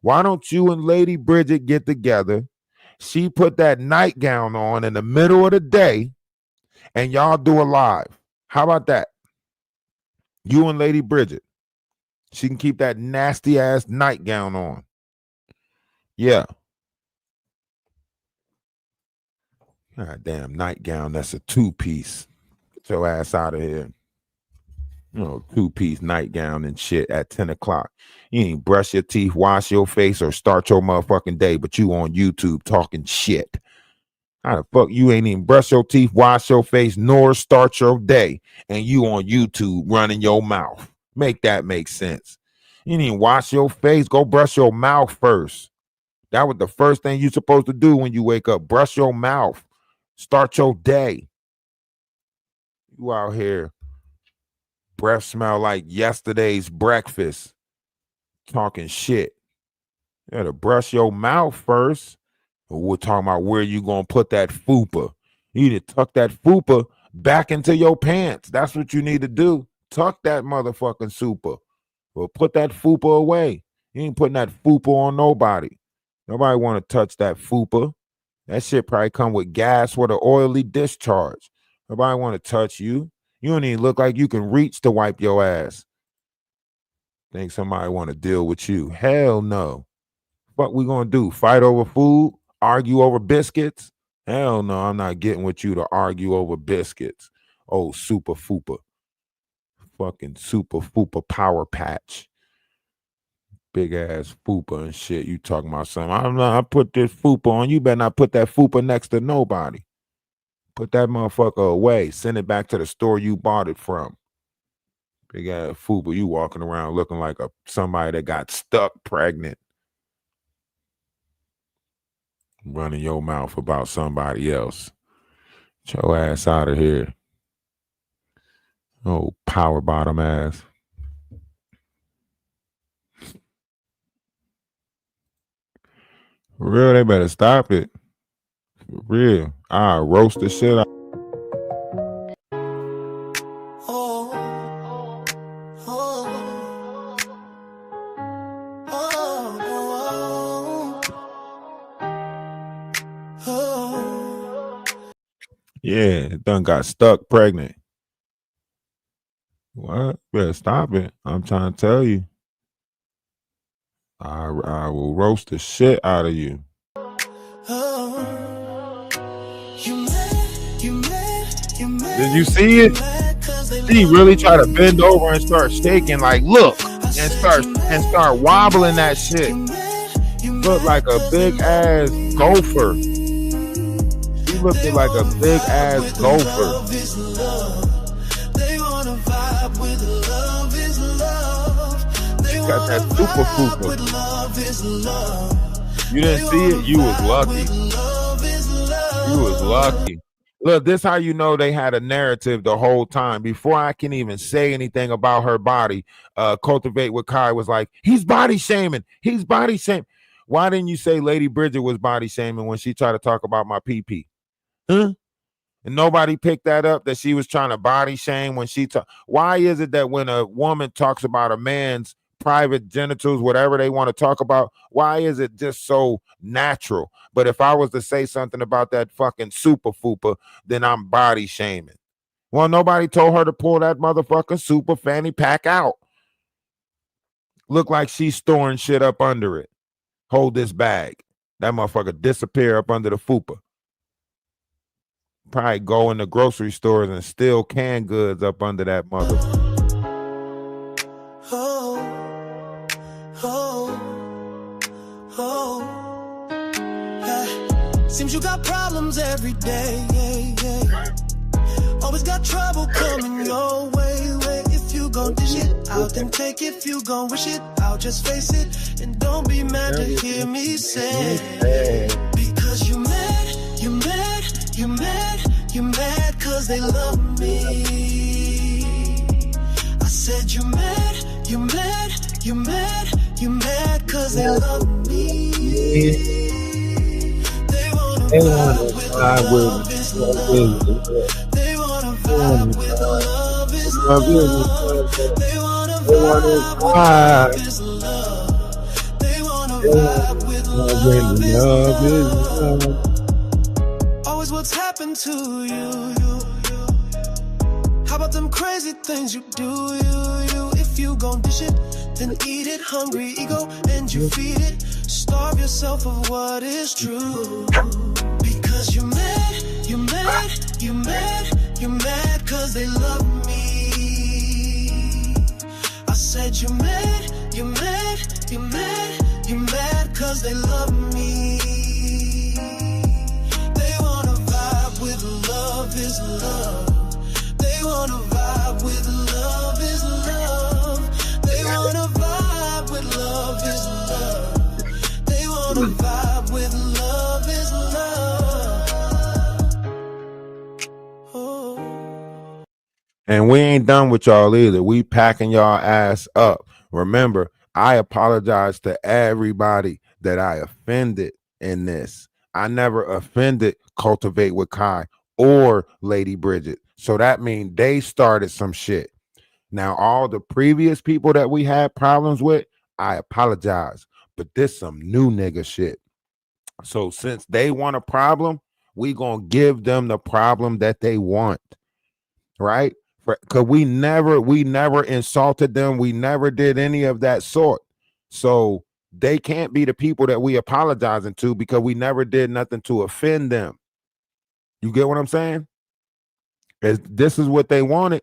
Why don't you and Lady Bridget get together? She put that nightgown on in the middle of the day and y'all do a live. How about that? You and Lady Bridget. She can keep that nasty ass nightgown on. Yeah. God damn nightgown. That's a 2-piece. Get your ass out of here. 2-piece nightgown and shit at 10 o'clock. You ain't brush your teeth, wash your face, or start your motherfucking day, but you on YouTube talking shit. How the fuck you ain't even brush your teeth, wash your face, nor start your day, and you on YouTube running your mouth? Make that make sense. You didn't wash your face. Go brush your mouth first. That was the first thing you're supposed to do when you wake up. Brush your mouth. Start your day. You out here. Breath smell like yesterday's breakfast. Talking shit. You gotta brush your mouth first. We're talking about where you gonna put that fupa. You need to tuck that fupa back into your pants. That's what you need to do. Tuck that motherfucking super. Well, put that fupa away. You ain't putting that fupa on nobody. Nobody want to touch that fupa. That shit probably come with gas with an oily discharge. Nobody want to touch you. You don't even look like you can reach to wipe your ass. Think somebody want to deal with you? Hell no. What we gonna do? Fight over food? Argue over biscuits? Hell no, I'm not getting with you to argue over biscuits. Oh, super fupa. Fucking super fupa power patch. Big ass fupa and shit. You talking about something? I put this fupa on. You better not put that fupa next to nobody. Put that motherfucker away. Send it back to the store you bought it from. Big ass fupa. You walking around looking like somebody that got stuck pregnant. Running your mouth about somebody else. Get your ass out of here. Oh, power bottom ass. For real, they better stop it. For real. I'll roast the shit out. Yeah, done got stuck pregnant. What? Better stop it. I'm trying to tell you. I will roast the shit out of you. Did you see it? She really try to bend over and start shaking like, look, and start wobbling that shit. Look like a big ass gopher. She looking like a big ass gopher. Got that super fupa. You didn't see it? You was lucky. You was lucky. Look, this how you know they had a narrative the whole time. Before I can even say anything about her body, Cultivate with Kai was like, he's body shaming. He's body shaming. Why didn't you say Lady Bridget was body shaming when she tried to talk about my pee-pee? Huh? And nobody picked that up, that she was trying to body shame when she talked. Why is it that when a woman talks about a man's private genitals, whatever they want to talk about, why is it just so natural? But if I was to say something about that fucking super fupa, then I'm body shaming. Well, nobody told her to pull that motherfucking super fanny pack out. Look like she's storing shit up under it. Hold this bag. That motherfucker disappear up under the fupa. Probably go in the grocery stores and steal canned goods up under that motherfucker. Seems you got problems every day, Always got trouble coming your way. If you gon' dish it out, then take it. If you gon' wish it out, just face it. And don't be mad to hear me say, because you mad, you mad, you mad, you mad, cause they love me. I said you mad. because they love me. They wanna They vibe wanna with vibe love with is love love. is They wanna vibe with love is love is love. They wanna they wanna vibe with vibe. love is love. They wanna They wanna vibe with vibe with love is love is love. love. Always what's happened to you. How about them crazy things you do? If you gon' dish it, then eat it. Hungry ego, and you feed it. Starve yourself of what is true. Because you're mad, you're mad, you're mad, you're mad, cause they love me. I said you're mad, you're mad, you're mad, you're mad, cause they love me. They wanna vibe with love is love. They wanna vibe with love is love. They wanna vibe with love is love. They wanna vibe with love is love. Oh. And we ain't done with y'all either. We packing y'all ass up. Remember, I apologize to everybody that I offended in this. I never offended Cultivate with Kai or Lady Bridget. So that means they started some shit. Now, all the previous people that we had problems with, I apologize. But this some new nigga shit. So since they want a problem, we gonna give them the problem that they want, right? Because we never insulted them. We never did any of that sort. So they can't be the people that we apologizing to because we never did nothing to offend them. You get what I'm saying? This is what they wanted.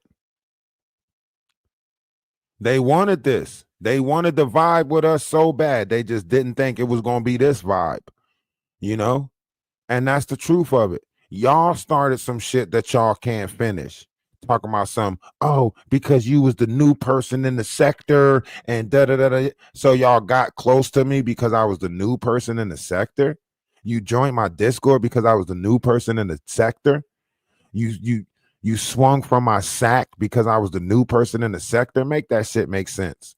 They wanted this. They wanted the vibe with us so bad. They just didn't think it was going to be this vibe, you know? And that's the truth of it. Y'all started some shit that y'all can't finish. Talking about some, oh, because you was the new person in the sector and da da da da. So y'all got close to me because I was the new person in the sector. You joined my Discord because I was the new person in the sector. You swung from my sack because I was the new person in the sector. Make that shit make sense.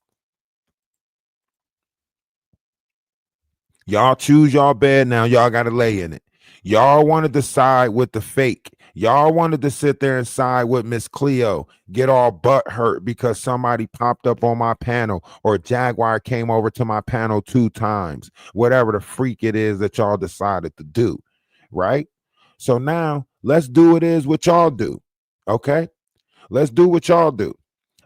Y'all choose y'all bed now. Y'all got to lay in it. Y'all wanted to side with the fake. Y'all wanted to sit there and side with Miss Cleo, get all butt hurt because somebody popped up on my panel or Jaguar came over to my panel 2 times, whatever the freak it is that y'all decided to do, right? So now let's do what it is what y'all do, okay? Let's do what y'all do.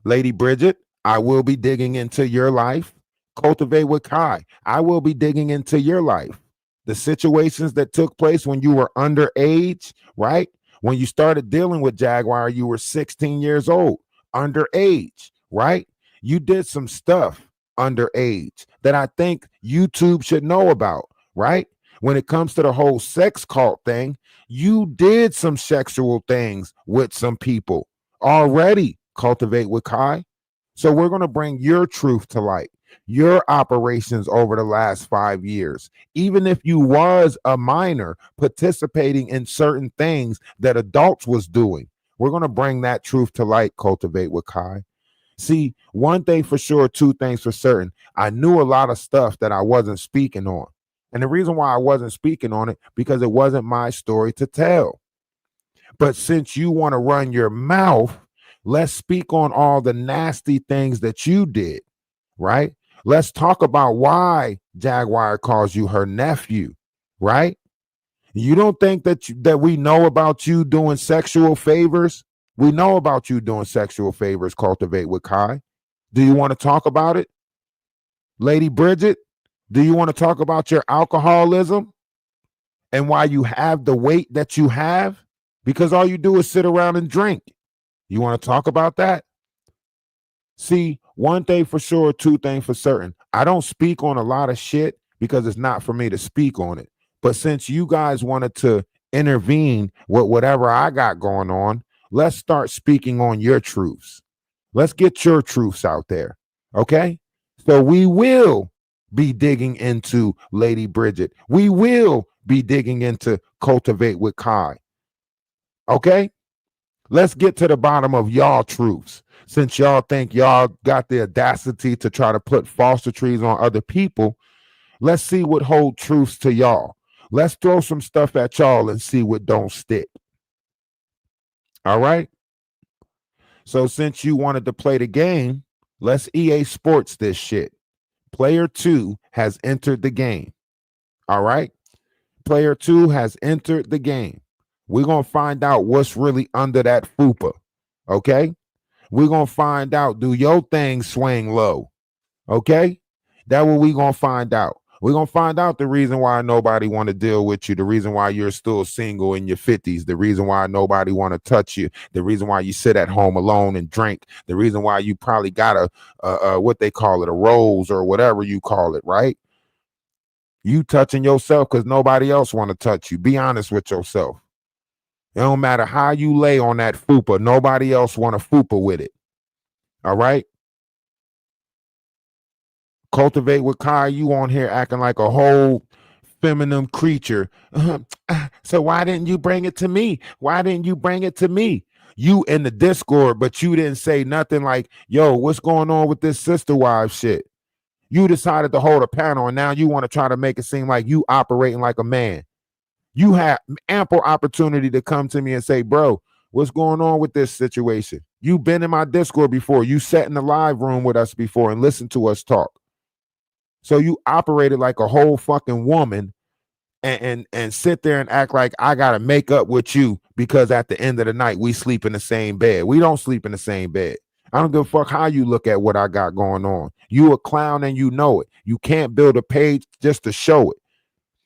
Lady Bridget, I will be digging into your life. Cultivate with Kai, I will be digging into your life. The situations that took place when you were underage, right? When you started dealing with Jaguar, you were 16 years old, underage, right? You did some stuff underage that I think YouTube should know about, right? When it comes to the whole sex cult thing, you did some sexual things with some people already. Cultivate with Kai. So we're going to bring your truth to light, your operations over the last 5 years. Even if you was a minor participating in certain things that adults was doing, we're going to bring that truth to light. Cultivate with Kai. See, one thing for sure, 2 things for certain. I knew a lot of stuff that I wasn't speaking on. And the reason why I wasn't speaking on it, because it wasn't my story to tell. But since you want to run your mouth, let's speak on all the nasty things that you did, right? Let's talk about why Jaguar calls you her nephew, right? You don't think that we know about you doing sexual favors? We know about you doing sexual favors, Cultivate with Kai. Do you want to talk about it? Lady Bridget, do you want to talk about your alcoholism and why you have the weight that you have? Because all you do is sit around and drink. You want to talk about that? See, one thing for sure, 2 things for certain. I don't speak on a lot of shit because it's not for me to speak on it. But since you guys wanted to intervene with whatever I got going on, let's start speaking on your truths. Let's get your truths out there. Okay? So we will be digging into Lady Bridget. We will be digging into Cultivate with Kai. Okay? Let's get to the bottom of y'all truths. Since y'all think y'all got the audacity to try to put falsities on other people, Let's see what hold truths to y'all. Let's throw some stuff at y'all and see what don't stick. All right? So since you wanted to play the game, let's EA Sports this shit. Player 2 has entered the game. All right? Player 2 has entered the game. We're going to find out what's really under that fupa. Okay? We're going to find out, do your thing swing low? Okay? That's what we're going to find out. We're going to find out the reason why nobody want to deal with you, the reason why you're still single in your 50s, the reason why nobody want to touch you, the reason why you sit at home alone and drink, the reason why you probably got a what they call it, a rose or whatever you call it, right? You touching yourself because nobody else want to touch you. Be honest with yourself. It don't matter how you lay on that fupa. Nobody else want to fupa with it. All right? Cultivate with Kai, you on here acting like a whole feminine creature. So why didn't you bring it to me? Why didn't you bring it to me? You in the Discord, but you didn't say nothing like, yo, what's going on with this sister wife shit? You decided to hold a panel, and now you want to try to make it seem like you operating like a man. You had ample opportunity to come to me and say, bro, what's going on with this situation? You've been in my Discord before. You sat in the live room with us before and listened to us talk. So you operated like a whole fucking woman and sit there and act like I got to make up with you because at the end of the night, we sleep in the same bed. We don't sleep in the same bed. I don't give a fuck how you look at what I got going on. You a clown and you know it. You can't build a page just to show it.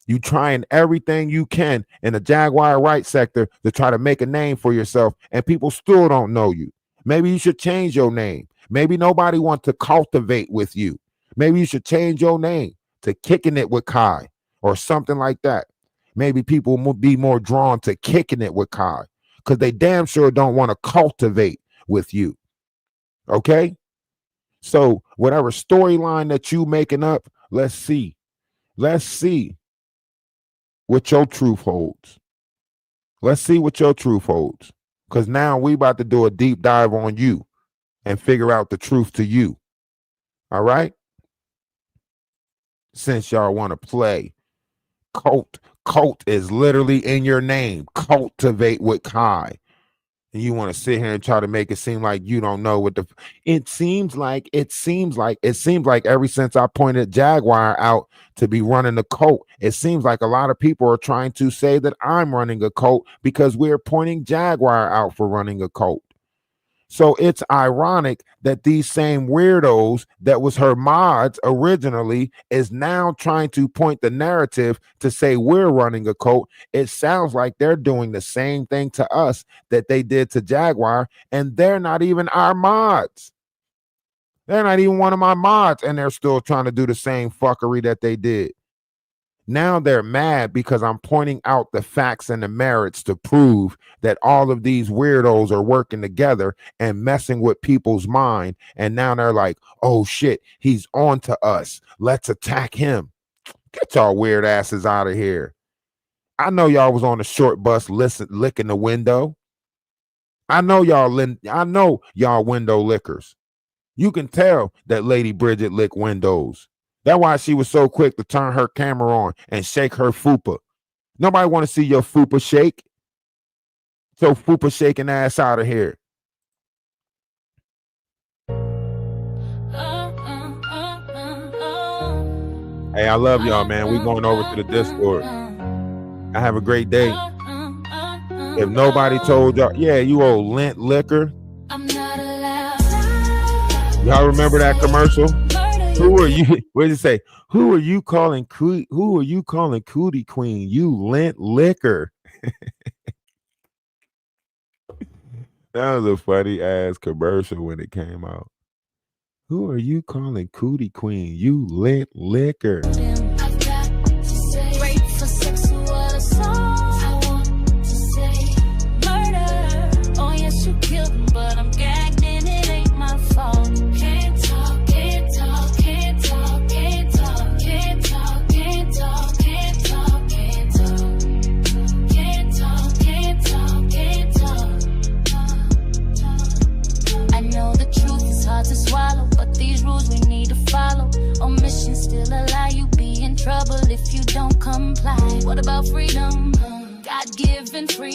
You trying everything you can in the Jaguar right sector to try to make a name for yourself, and people still don't know you. Maybe you should change your name. Maybe nobody wants to cultivate with you. Maybe you should change your name to Kicking It with Kai or something like that. Maybe people will be more drawn to Kicking It with Kai because they damn sure don't want to cultivate with you. Okay? So whatever storyline that you making up, let's see. Let's see what your truth holds. Let's see what your truth holds. Because now we about to do a deep dive on you and figure out the truth to you. All right? Since y'all want to play, cult is literally in your name. Cultivate with Kai. And you want to sit here and try to make it seem like you don't know what it seems like ever since I pointed Jaguar out to be running the cult, it seems like a lot of people are trying to say that I'm running a cult because we're pointing Jaguar out for running a cult. So it's ironic that these same weirdos that was her mods originally is now trying to point the narrative to say we're running a cult. It sounds like they're doing the same thing to us that they did to Jaguar, and they're not even our mods. They're not even one of my mods, and they're still trying to do the same fuckery that they did. Now they're mad because I'm pointing out the facts and the merits to prove that all of these weirdos are working together and messing with people's mind. And now they're like, oh shit, he's on to us. Let's attack him. Get y'all weird asses out of here. I know y'all was on the short bus licking the window. I know y'all window lickers. You can tell that Lady Bridget licked windows. That's why she was so quick to turn her camera on and shake her fupa. Nobody want to see your fupa shake. So fupa shaking ass out of here. Hey, I love y'all, man. We going over to the Discord. I have a great day. If nobody told y'all, yeah, you old lint liquor. Y'all remember that commercial? Who are you? What did it say? Who are you calling cootie queen? You lint liquor. That was a funny ass commercial when it came out. Who are you calling cootie queen? You lint liquor. To swallow, but these rules we need to follow. Omission still allow you be trouble if you don't comply. What about freedom? God-given freedom.